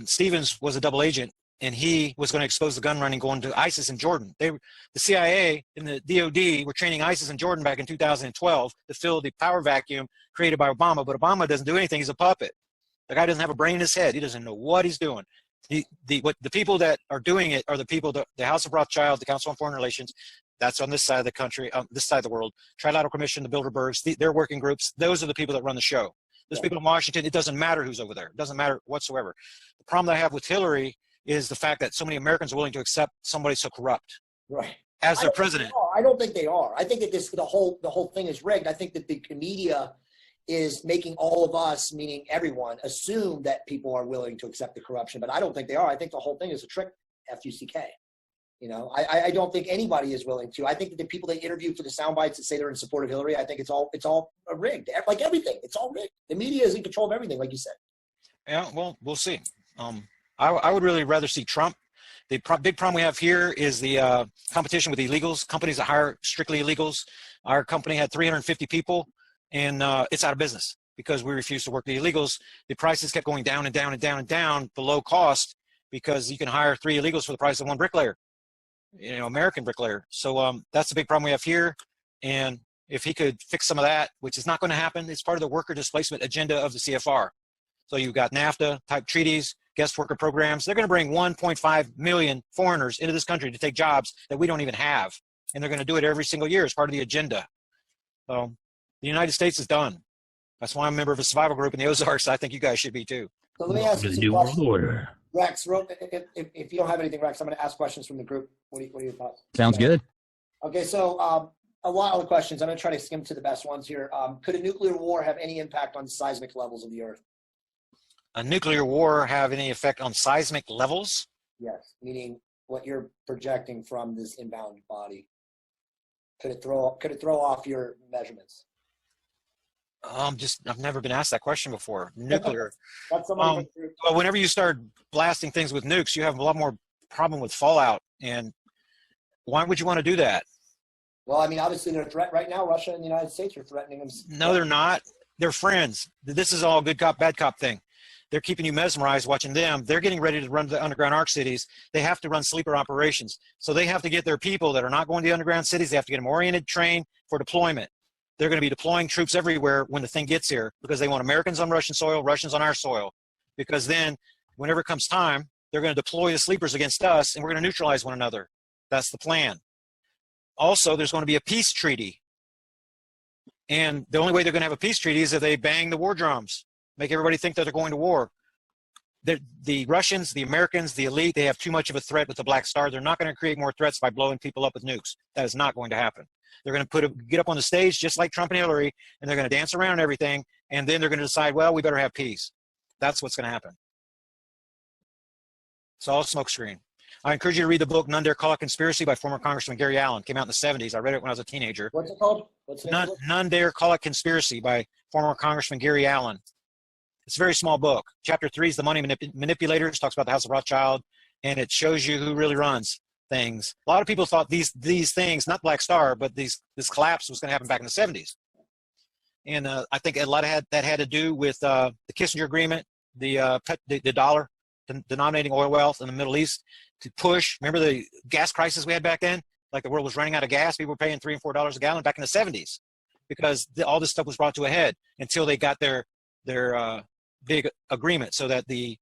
Stevens was a double agent, and he was going to expose the gun running going to ISIS in Jordan. The CIA and the DOD were training ISIS in Jordan back in 2012 to fill the power vacuum created by Obama, but Obama doesn't do anything. He's a puppet. The guy doesn't have a brain in his head. He doesn't know what he's doing. The people that are doing it are the people, the House of Rothschild, the Council on Foreign Relations, that's on this side of the country, this side of the world, Trilateral Commission, the Bilderbergs, their working groups, those are the people that run the show. Those people in Washington, it doesn't matter who's over there. It doesn't matter whatsoever. The problem that I have with Hillary is the fact that so many Americans are willing to accept somebody so corrupt as their president. I don't think they are. I think that the whole thing is rigged. I think that the media is making all of us, meaning everyone, assume that people are willing to accept the corruption, but I don't think they are. I think the whole thing is a trick, F-U-C-K. You know, I don't think anybody is willing to. I think that the people they interview for the sound bites that say they're in support of Hillary, I think it's all rigged. Like everything, it's all rigged. The media is in control of everything, like you said. Yeah, well, we'll see. I would really rather see Trump. The big problem we have here is the competition with illegals, companies that hire strictly illegals. Our company had 350 people, and it's out of business because we refused to work the illegals. The prices kept going down and down and down and down below cost because you can hire 3 illegals for the price of 1 bricklayer, you know, American bricklayer. So that's the big problem we have here. And if he could fix some of that, which is not going to happen, it's part of the worker displacement agenda of the CFR. So you've got NAFTA type treaties, guest worker programs. They're going to bring 1.5 million foreigners into this country to take jobs that we don't even have. And they're going to do it every single year as part of the agenda. So the United States is done. That's why I'm a member of a survival group in the Ozarks. I think you guys should be too. So let me ask you some questions. Rex, if you don't have anything, Rex, I'm going to ask questions from the group. What are your thoughts? Sounds good. Okay, so a lot of the questions. I'm going to try to skim to the best ones here. Could a nuclear war have any impact on seismic levels of the Earth? A nuclear war have any effect on seismic levels? Yes, meaning what you're projecting from this inbound body. Could it throw off your measurements? I've never been asked that question before. Nuclear. That's Well, whenever you start blasting things with nukes, you have a lot more problem with fallout. And why would you want to do that? Well, I mean, obviously they're a threat right now. Russia and the United States are threatening them. No, they're not. They're friends. This is all good cop, bad cop thing. They're keeping you mesmerized watching them. They're getting ready to run the underground arc cities. They have to run sleeper operations. So they have to get their people that are not going to the underground cities. They have to get them oriented, trained for deployment. They're going to be deploying troops everywhere when the thing gets here because they want Americans on Russian soil, Russians on our soil. Because then whenever it comes time, they're going to deploy the sleepers against us and we're going to neutralize one another. That's the plan. Also, there's going to be a peace treaty. And the only way they're going to have a peace treaty is if they bang the war drums, make everybody think that they're going to war. The Russians, the Americans, the elite, they have too much of a threat with the Black Star. They're not going to create more threats by blowing people up with nukes. That is not going to happen. They're going to get up on the stage just like Trump and Hillary, and they're going to dance around and everything, and then they're going to decide, well, we better have peace. That's what's going to happen. It's all smokescreen. I encourage you to read the book None Dare Call It Conspiracy by former Congressman Gary Allen. It came out in the 70s. I read it when I was a teenager. What's it called? What's the name of it? None Dare Call It Conspiracy by former Congressman Gary Allen. It's a very small book. Chapter 3 is the money manipulators. Talks about the House of Rothschild, and it shows you who really runs things. A lot of people thought these things, not Black Star, but this collapse was going to happen back in the 70s. And I think a lot of that had to do with the Kissinger agreement, the dollar denominating oil wealth in the Middle East to push. Remember the gas crisis we had back then? Like the world was running out of gas. People were paying $3 and $4 a gallon back in the 70s because all this stuff was brought to a head until they got their big agreement so that the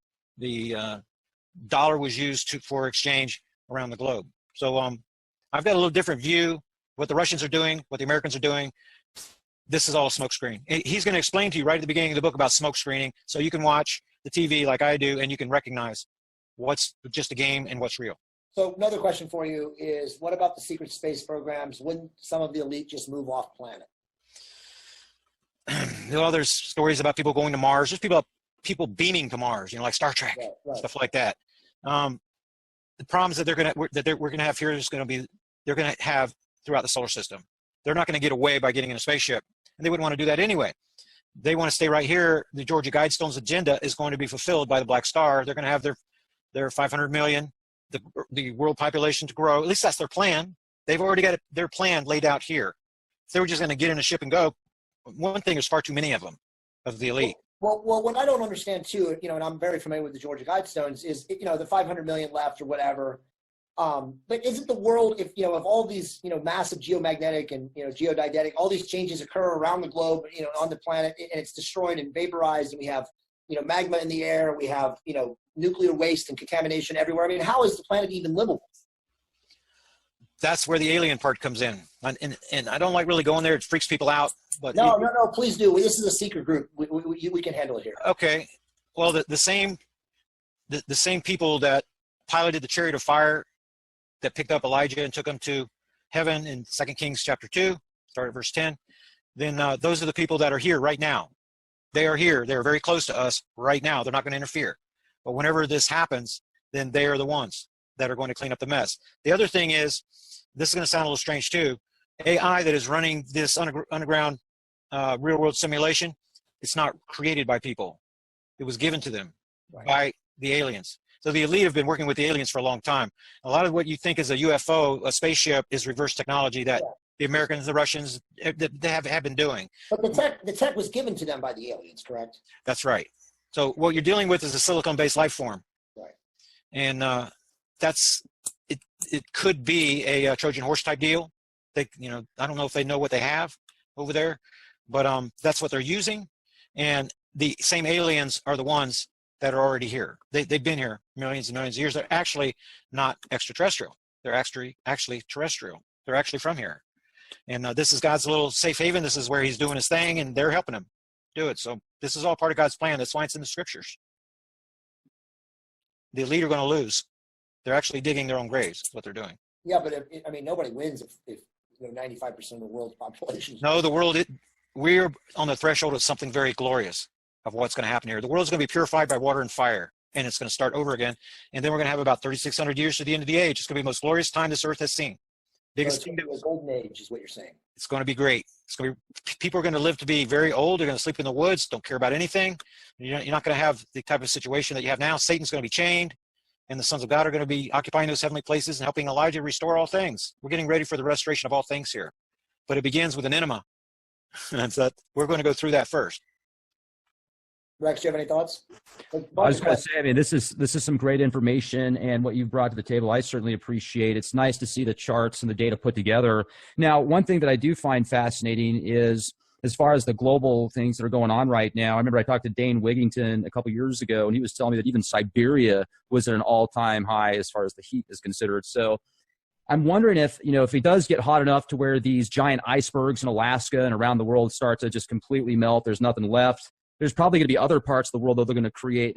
dollar was used for exchange around the globe. So I've got a little different view what the Russians are doing, what the Americans are doing. This is all a smoke screen. He's going to explain to you right at the beginning of the book about smoke screening, so you can watch the TV like I do, and you can recognize what's just a game and what's real. So another question for you is, what about the secret space programs? Wouldn't some of the elite just move off planet? Well, there's stories about people going to Mars. There's people beaming to Mars, you know, like Star Trek, Right. stuff like that. The problems that we're gonna have here is going to be they're going to have throughout the solar system. They're not going to get away by getting in a spaceship, and they wouldn't want to do that anyway. They want to stay right here. The Georgia Guidestone's agenda is going to be fulfilled by the Black Star. They're going to have their 500 million, the world population to grow. At least that's their plan. They've already got their plan laid out here. If they were just going to get in a ship and go, one thing, there's far too many of them, of the elite. Well, what I don't understand too, you know, and I'm very familiar with the Georgia Guidestones, is, you know, the 500 million left or whatever. But isn't the world, if all these, you know, massive geomagnetic and, you know, geodynetic, all these changes occur around the globe, you know, on the planet, and it's destroyed and vaporized, and we have, you know, magma in the air, we have, you know, nuclear waste and contamination everywhere. I mean, how is the planet even livable? That's where the alien part comes in. And I don't like really going there. It freaks people out. But No, please do. This is a secret group. We can handle it here. Okay. Well, the same people that piloted the chariot of fire that picked up Elijah and took him to heaven in 2 Kings chapter 2, start at verse 10, then those are the people that are here right now. They are here. They're very close to us right now. They're not going to interfere. But whenever this happens, then they are the ones that are going to clean up the mess. The other thing is, this is going to sound a little strange too, AI that is running this underground real-world simulation, it's not created by people. It was given to them by the aliens. So the elite have been working with the aliens for a long time. A lot of what you think is a UFO, a spaceship, is reverse technology that the Americans, the Russians, they have been doing. But the tech was given to them by the aliens, correct? That's right. So what you're dealing with is a silicon-based life form. Right. And it could be a Trojan horse type deal. They, you know, I don't know if they know what they have over there, but that's what they're using. And the same aliens are the ones that are already here. They've been here millions and millions of years. They're actually not extraterrestrial. They're actually terrestrial. They're actually from here. And this is God's little safe haven. This is where he's doing his thing, and they're helping him do it. So this is all part of God's plan. That's why it's in the scriptures. The elite are going to lose. They're actually digging their own graves. That's what they're doing. Yeah, but I mean, nobody wins if 95% of the world's population. No, the world, we're on the threshold of something very glorious of what's going to happen here. The world's going to be purified by water and fire, and it's going to start over again. And then we're going to have about 3,600 years to the end of the age. It's going to be the most glorious time this earth has seen. Biggest kingdom. The golden age is what you're saying. It's going to be great. It's going to be, people are going to live to be very old. They're going to sleep in the woods, don't care about anything. You're not going to have the type of situation that you have now. Satan's going to be chained, and the sons of God are going to be occupying those heavenly places and helping Elijah restore all things. We're getting ready for the restoration of all things here. But it begins with an enema. And so we're going to go through that first. Rex, do you have any thoughts? I was going to say, I mean, this is some great information, and what you've brought to the table, I certainly appreciate. It's nice to see the charts and the data put together. Now, one thing that I do find fascinating is, as far as the global things that are going on right now, I remember I talked to Dane Wigington a couple years ago, and he was telling me that even Siberia was at an all-time high as far as the heat is considered. So I'm wondering if it does get hot enough to where these giant icebergs in Alaska and around the world start to just completely melt, there's nothing left. There's probably going to be other parts of the world that they're going to create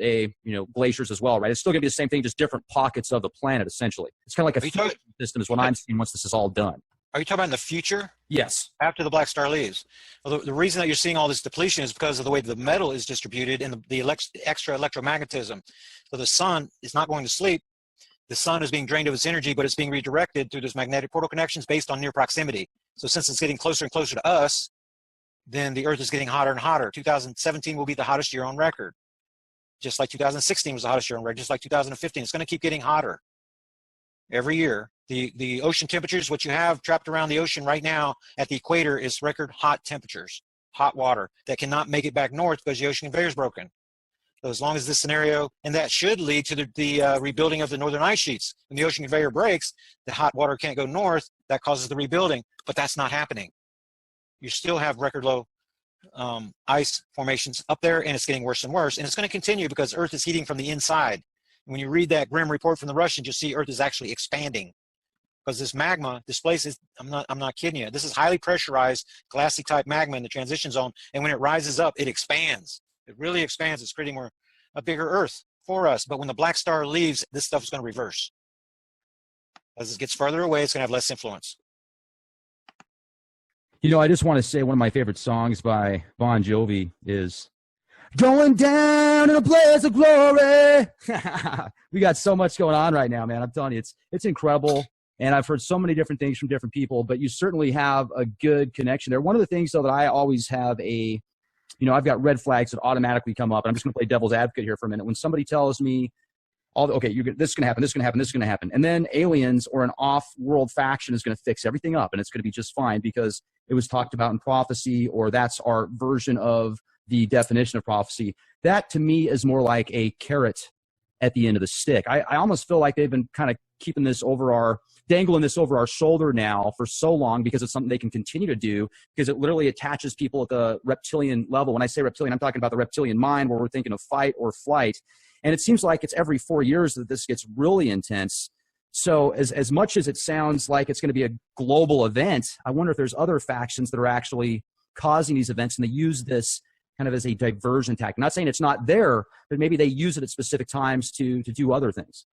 glaciers as well, right? It's still going to be the same thing, just different pockets of the planet, essentially. It's kind of like a fusion system is what I'm seeing once this is all done. Are you talking about in the future? Yes. After the black star leaves. Well, the reason that you're seeing all this depletion is because of the way the metal is distributed and the extra electromagnetism. So the sun is not going to sleep. The sun is being drained of its energy, but it's being redirected through those magnetic portal connections based on near proximity. So since it's getting closer and closer to us, then the earth is getting hotter and hotter. 2017 will be the hottest year on record. Just like 2016 was the hottest year on record, just like 2015. It's going to keep getting hotter every year. The ocean temperatures, what you have trapped around the ocean right now at the equator is record hot temperatures, hot water that cannot make it back north because the ocean conveyor is broken. So as long as this scenario, and that should lead to the rebuilding of the northern ice sheets. When the ocean conveyor breaks, the hot water can't go north. That causes the rebuilding, but that's not happening. You still have record low ice formations up there, and it's getting worse and worse. And it's going to continue because Earth is heating from the inside. When you read that grim report from the Russians, you'll see Earth is actually expanding because this magma displaces. I'm not kidding you. This is highly pressurized, glassy type magma in the transition zone, and when it rises up, it expands. It really expands. It's creating a bigger Earth for us. But when the black star leaves, this stuff is going to reverse. As it gets further away, it's going to have less influence. You know, I just want to say one of my favorite songs by Bon Jovi is "Going Down in a Blaze of Glory." We got so much going on right now, man. I'm telling you, it's incredible. And I've heard so many different things from different people, but you certainly have a good connection there. One of the things, though, that I always have I've got red flags that automatically come up. And I'm just going to play devil's advocate here for a minute. When somebody tells me, this is going to happen, this is going to happen, this is going to happen, and then aliens or an off-world faction is going to fix everything up, and it's going to be just fine because it was talked about in prophecy, or that's our version of the definition of prophecy. That, to me, is more like a carrot at the end of the stick. I almost feel like they've been kind of dangling this over our shoulder now for so long because it's something they can continue to do because it literally attaches people at the reptilian level. When I say reptilian, I'm talking about the reptilian mind where we're thinking of fight or flight. And it seems like it's every 4 years that this gets really intense. So as much as it sounds like it's going to be a global event, I wonder if there's other factions that are actually causing these events and they use this kind of as a diversion tactic. I'm not saying it's not there, but maybe they use it at specific times to do other things.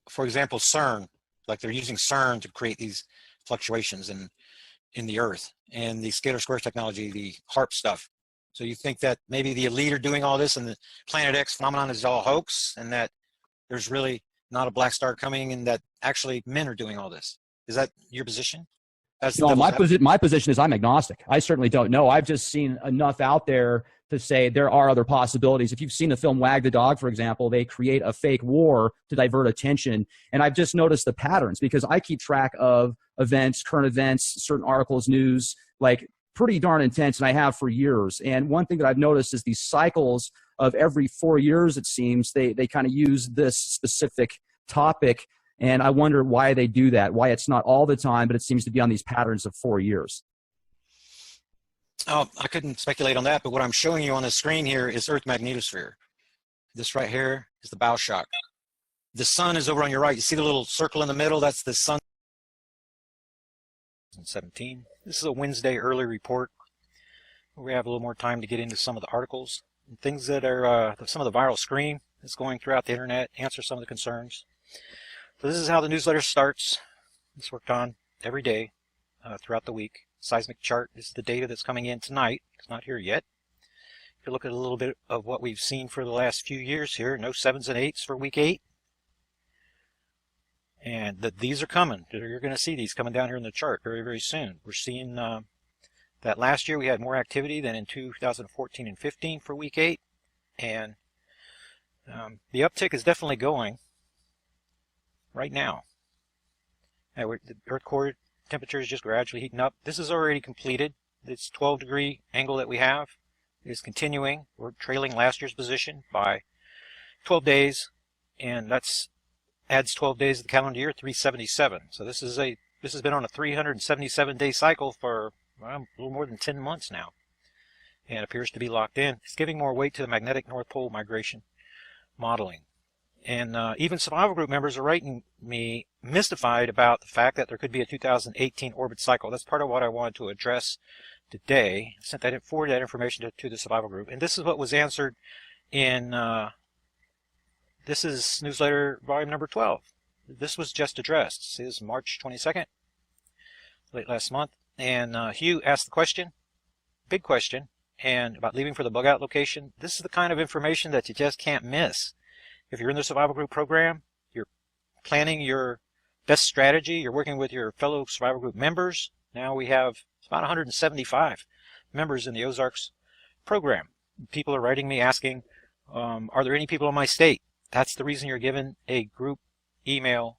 For example, CERN, like they're using CERN to create these fluctuations in the Earth, and the scalar square technology, the HARP stuff. So you think that maybe the elite are doing all this and the Planet X phenomenon is all hoax and that there's really not a black star coming and that actually men are doing all this? Is that your position? No, my position is I'm agnostic. I certainly don't know. I've just seen enough out there to say there are other possibilities. If you've seen the film Wag the Dog, for example, they create a fake war to divert attention. And I've just noticed the patterns because I keep track of events, current events, certain articles, news, like pretty darn intense, and I have for years. And one thing that I've noticed is these cycles of every 4 years, it seems, they kind of use this specific topic. And I wonder why they do that, why it's not all the time, but it seems to be on these patterns of 4 years. Oh, I couldn't speculate on that, but what I'm showing you on the screen here is Earth magnetosphere. This right here is the bow shock. The sun is over on your right. You see the little circle in the middle? That's the sun. 2017. This is a Wednesday early report. We have a little more time to get into some of the articles and things that are some of the viral scream that's going throughout the internet, answer some of the concerns. So this is how the newsletter starts. It's worked on every day throughout the week. Seismic chart is the data that's coming in tonight. It's not here yet. If you look at a little bit of what we've seen for the last few years here, no 7s and 8s for week 8. And these are coming. You're going to see these coming down here in the chart very, very soon. We're seeing that last year we had more activity than in 2014 and 15 for week 8. And the uptick is definitely going right now. The Earth core temperature is just gradually heating up. This is already completed. This 12-degree angle that we have is continuing. We're trailing last year's position by 12 days, and that's adds 12 days of the calendar year, 377. So this has been on a 377-day cycle for a little more than 10 months now, and appears to be locked in. It's giving more weight to the magnetic North Pole migration modeling. And even survival group members are writing me mystified about the fact that there could be a 2018 orbit cycle. That's part of what I wanted to address today. I forwarded that information to the survival group. And this is what was answered in, this is newsletter volume number 12. This was just addressed. This is March 22nd, late last month. And Hugh asked the question, big question, and about leaving for the bug out location. This is the kind of information that you just can't miss. If you're in the survival group program, you're planning your best strategy, you're working with your fellow survival group members. Now we have about 175 members in the Ozarks program. People are writing me asking, are there any people in my state? That's the reason you're given a group email,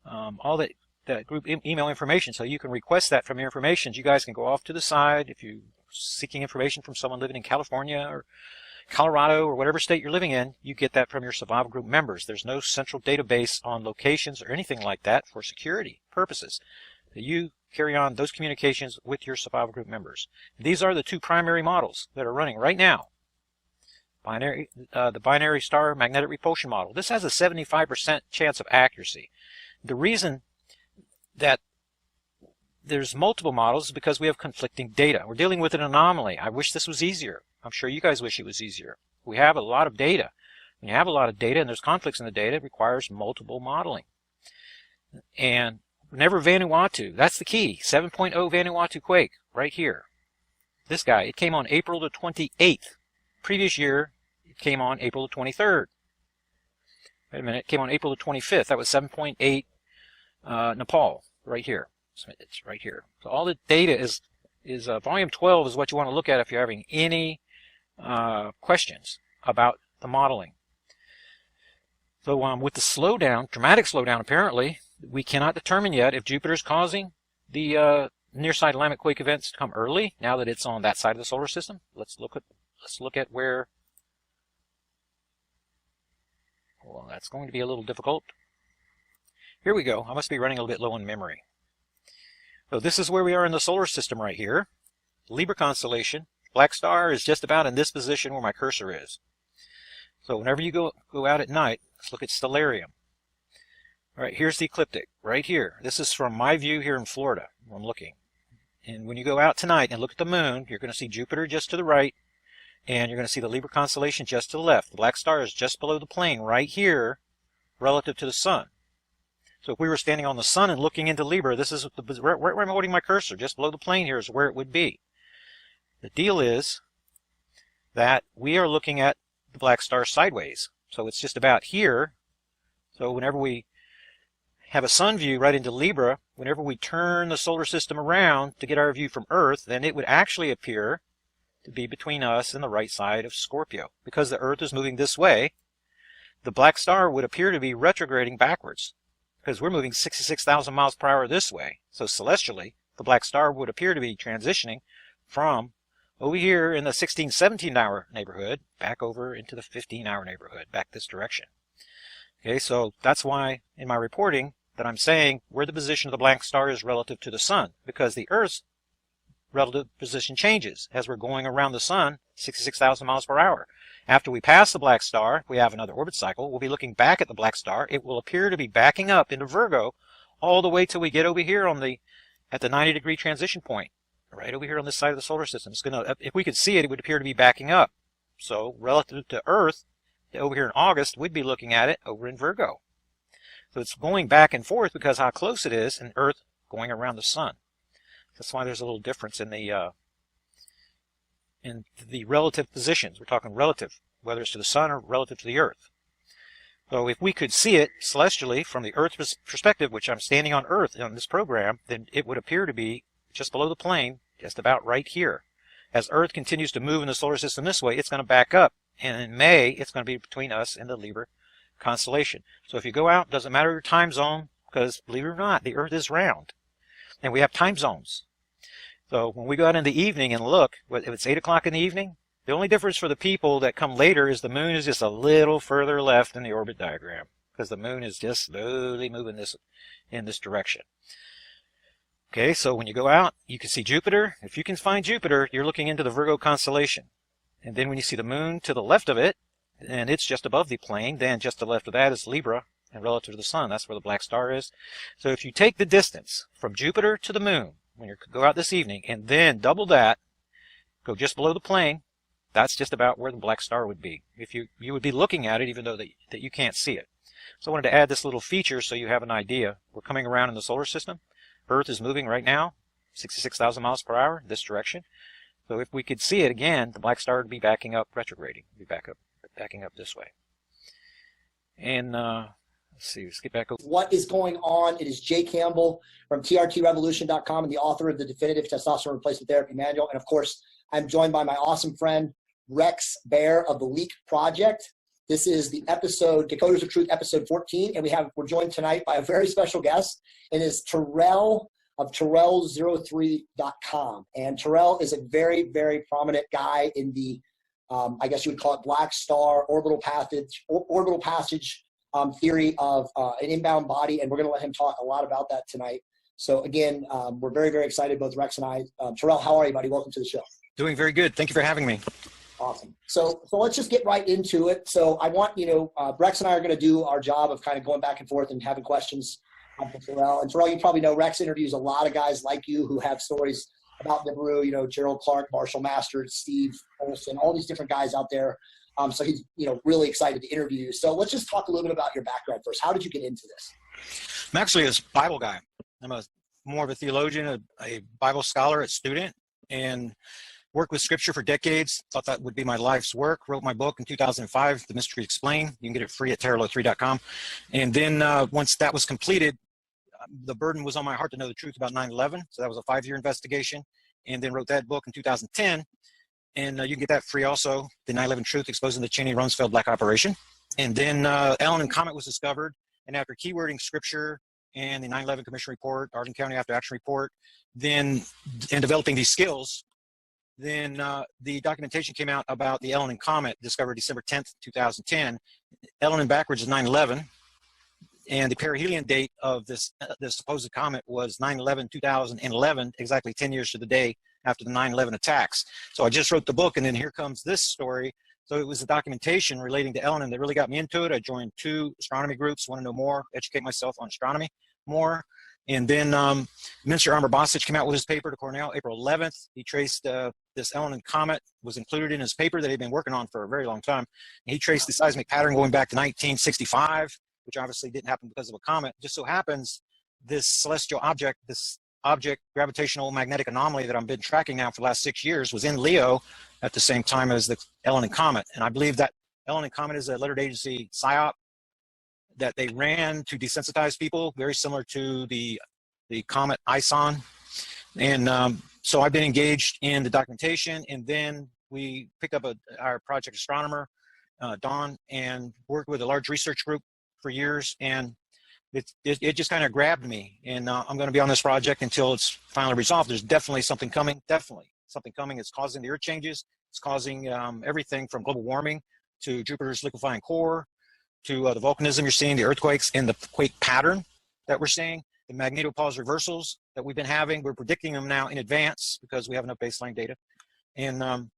all that group email information, so you can request that from your information. You guys can go off to the side if you're seeking information from someone living in California or Colorado or whatever state you're living in. You get that from your survival group members. There's no central database on locations or anything like that for security purposes. You carry on those communications with your survival group members. These are the two primary models that are running right now the binary star magnetic repulsion model. This has a 75% chance of accuracy. The reason that there's multiple models is because we have conflicting data. We're dealing with an anomaly. I wish this was easier. I'm sure you guys wish it was easier. We have a lot of data. When you have a lot of data and there's conflicts in the data, it requires multiple modeling. And whenever Vanuatu, that's the key, 7.0 Vanuatu quake, right here. This guy, it came on April the 28th. Previous year, it came on April the 23rd. Wait a minute, it came on April the 25th. That was 7.8 Nepal, right here. So it's right here. So all the data is volume 12 is what you want to look at if you're having any questions about the modeling. So with the slowdown, dramatic slowdown apparently, we cannot determine yet if Jupiter's causing the near-side Willamette quake events to come early, now that it's on that side of the solar system. Let's look at where. Well, that's going to be a little difficult. Here we go. I must be running a little bit low on memory. So this is where we are in the solar system right here. Libra constellation. Black star is just about in this position where my cursor is. So whenever you go out at night, let's look at Stellarium. All right, here's the ecliptic right here. This is from my view here in Florida, where I'm looking. And when you go out tonight and look at the moon, you're going to see Jupiter just to the right, and you're going to see the Libra constellation just to the left. The black star is just below the plane right here relative to the sun. So if we were standing on the sun and looking into Libra, this is right where I'm holding my cursor, just below the plane here is where it would be. The deal is that we are looking at the black star sideways. So it's just about here. So whenever we have a sun view right into Libra, whenever we turn the solar system around to get our view from Earth, then it would actually appear to be between us and the right side of Scorpio. Because the Earth is moving this way, the black star would appear to be retrograding backwards, because we're moving 66,000 miles per hour this way. So celestially, the black star would appear to be transitioning from over here in the 16, 17-hour neighborhood back over into the 15-hour neighborhood, back this direction. Okay, so that's why in my reporting that I'm saying where the position of the black star is relative to the sun, because the Earth's relative position changes as we're going around the sun 66,000 miles per hour. After we pass the black star, if we have another orbit cycle, we'll be looking back at the black star. It will appear to be backing up into Virgo all the way till we get over here at the 90-degree transition point, right over here on this side of the solar system. It's gonna, if we could see it, it would appear to be backing up. So relative to Earth, over here in August, we'd be looking at it over in Virgo. So it's going back and forth because how close it is, and Earth going around the sun. That's why there's a little difference in the relative positions. We're talking relative, whether it's to the sun or relative to the Earth. So if we could see it celestially from the Earth's perspective, which I'm standing on Earth on this program, then it would appear to be just below the plane, just about right here. As Earth continues to move in the solar system this way, it's going to back up. And in May, it's going to be between us and the Libra constellation. So if you go out, doesn't matter your time zone, because believe it or not, the Earth is round. And we have time zones. So when we go out in the evening and look, if it's 8 o'clock in the evening, the only difference for the people that come later is the moon is just a little further left in the orbit diagram, because the moon is just slowly moving in this direction. Okay, so when you go out, you can see Jupiter. If you can find Jupiter, you're looking into the Virgo constellation. And then when you see the moon to the left of it, and it's just above the plane, then just to the left of that is Libra, and relative to the sun, that's where the black star is. So if you take the distance from Jupiter to the moon, when you go out this evening, and then double that, go just below the plane, that's just about where the black star would be. If you would be looking at it, even though that you can't see it. So I wanted to add this little feature so you have an idea. We're coming around in the solar system. Earth is moving right now, 66,000 miles per hour, this direction. So if we could see it again, the black star would be backing up, retrograding, be backing up this way. And let's see, let's get back over. What is going on? It is Jay Campbell from trtrevolution.com and the author of the Definitive Testosterone Replacement Therapy Manual. And of course, I'm joined by my awesome friend, Rex Bear of the Leak Project. This is the episode, Decoders of Truth, episode 14. And we're joined tonight by a very special guest. It is Terrell of Terrell03.com. And Terrell is a very, very prominent guy in the, I guess you would call it black star orbital passage theory of an inbound body. And we're going to let him talk a lot about that tonight. So again, we're very, very excited, both Rex and I. Terrell, how are you, buddy? Welcome to the show. Doing very good. Thank you for having me. Awesome. So let's just get right into it. So I want, Rex and I are going to do our job of kind of going back and forth and having questions for Terrell. And Terrell, you probably know Rex interviews a lot of guys like you who have stories about Nibiru, Gerald Clark, Marshall Masters, Steve Olson, all these different guys out there. So he's, really excited to interview you. So let's just talk a little bit about your background first. How did you get into this? I'm actually a Bible guy. I'm more of a theologian, a Bible scholar, a student, and worked with scripture for decades. Thought that would be my life's work. Wrote my book in 2005, The Mystery Explained. You can get it free at terralo3.com. And then once that was completed, the burden was on my heart to know the truth about 9/11. So that was a 5-year investigation. And then wrote that book in 2010. And you can get that free also, The 9/11 Truth, Exposing the Cheney Rumsfeld Black Operation. And then Ellen and Comet was discovered. And after keywording scripture and the 9/11 Commission Report, Arlington County After Action Report, then in developing these skills, then the documentation came out about the Ellen and Comet discovered December 10th, 2010. Ellen and backwards is 9/11. And the perihelion date of this supposed comet was 9/11/2011, exactly 10 years to the day after the 9/11 attacks. So I just wrote the book, and then here comes this story. So it was the documentation relating to Ellen that really got me into it. I joined 2 astronomy groups, want to know more, educate myself on astronomy more. And then Minister Amber Bostic came out with his paper to Cornell April 11th. He traced this Ellen and Comet was included in his paper that he'd been working on for a very long time. And he traced the seismic pattern going back to 1965, which obviously didn't happen because of a comet. Just so happens this celestial object, this object gravitational magnetic anomaly that I've been tracking now for the last 6 years was in Leo at the same time as the Ellen and Comet. And I believe that Ellen and Comet is a lettered agency PSYOP that they ran to desensitize people, very similar to the comet ISON. And so I've been engaged in the documentation, and then we picked up our project astronomer, Don, and worked with a large research group for years, and it just kind of grabbed me. And I'm going to be on this project until it's finally resolved. There's definitely something coming, It's causing the earth changes. It's causing everything from global warming to Jupiter's liquefying core, to the volcanism you're seeing, the earthquakes, and the quake pattern that we're seeing, the magnetopause reversals that we've been having. We're predicting them now in advance because we have enough baseline data. And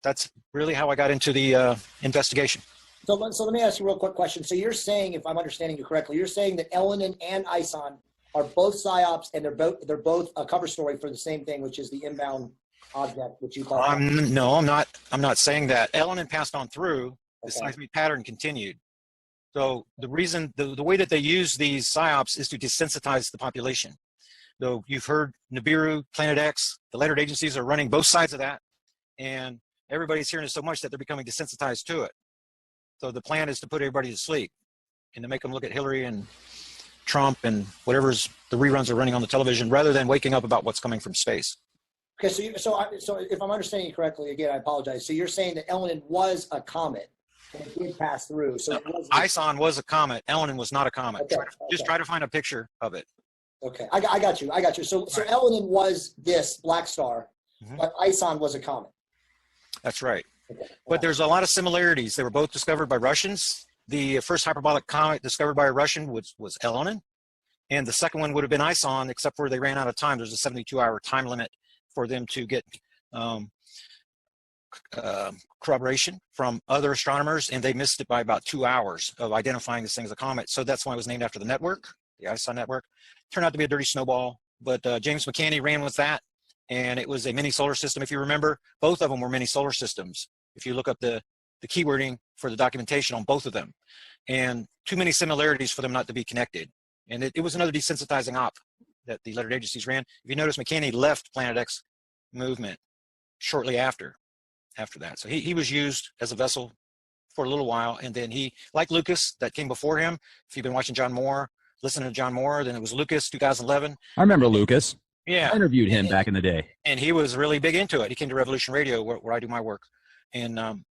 that's really how I got into the investigation. So let me ask you a real quick question. So you're saying, if I'm understanding you correctly, you're saying that Ellen and ISON are both PSYOPs, and they're both a cover story for the same thing, which is the inbound object, which you call. No, I'm not saying that. Ellen passed on through. The seismic pattern continued. So the reason, the way that they use these PSYOPs is to desensitize the population. So you've heard Nibiru, Planet X, the lettered agencies are running both sides of that, and everybody's hearing it so much that they're becoming desensitized to it. So the plan is to put everybody to sleep and to make them look at Hillary and Trump and whatever's the reruns are running on the television, rather than waking up about what's coming from space. Okay, so if I'm understanding you correctly, again, I apologize. So you're saying that Ellen was a comet, and it did pass through. So ISON was a comet. Ellen was not a comet. Okay, Just try to find a picture of it. Okay, I got you. So Ellen was this black star, but ISON was a comet. That's right. Okay. But there's a lot of similarities. They were both discovered by Russians. The first hyperbolic comet discovered by a Russian was Elenin, and the second one would have been ISON, except for they ran out of time. There's a 72-hour time limit for them to get corroboration from other astronomers, and they missed it by about 2 hours of identifying this thing as a comet. So that's why it was named after the network, the ISON network. Turned out to be a dirty snowball, but James McCanney ran with that, and it was a mini solar system. If you remember, both of them were mini solar systems. If you look up the keywording for the documentation on both of them, and too many similarities for them not to be connected. And it was another desensitizing op that the lettered agencies ran. If you notice, McCanney left Planet X movement shortly after that. So he was used as a vessel for a little while, and then he, like Lucas that came before him, if you've been watching John Moore, listening to John Moore, then it was Lucas, 2011. I remember Lucas. Yeah. I interviewed him back in the day. And he was really big into it. He came to Revolution Radio where I do my work. And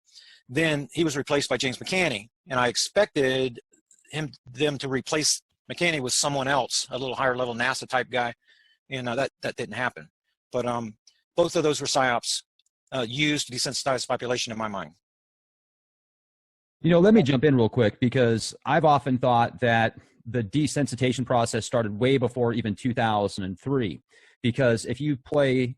then he was replaced by James McCanney. And I expected them to replace McCanney with someone else, a little higher level NASA type guy. And that didn't happen. But both of those were PSYOPs used to desensitize the population in my mind. You know, let me jump in real quick, because I've often thought that the desensitization process started way before even 2003. Because if you play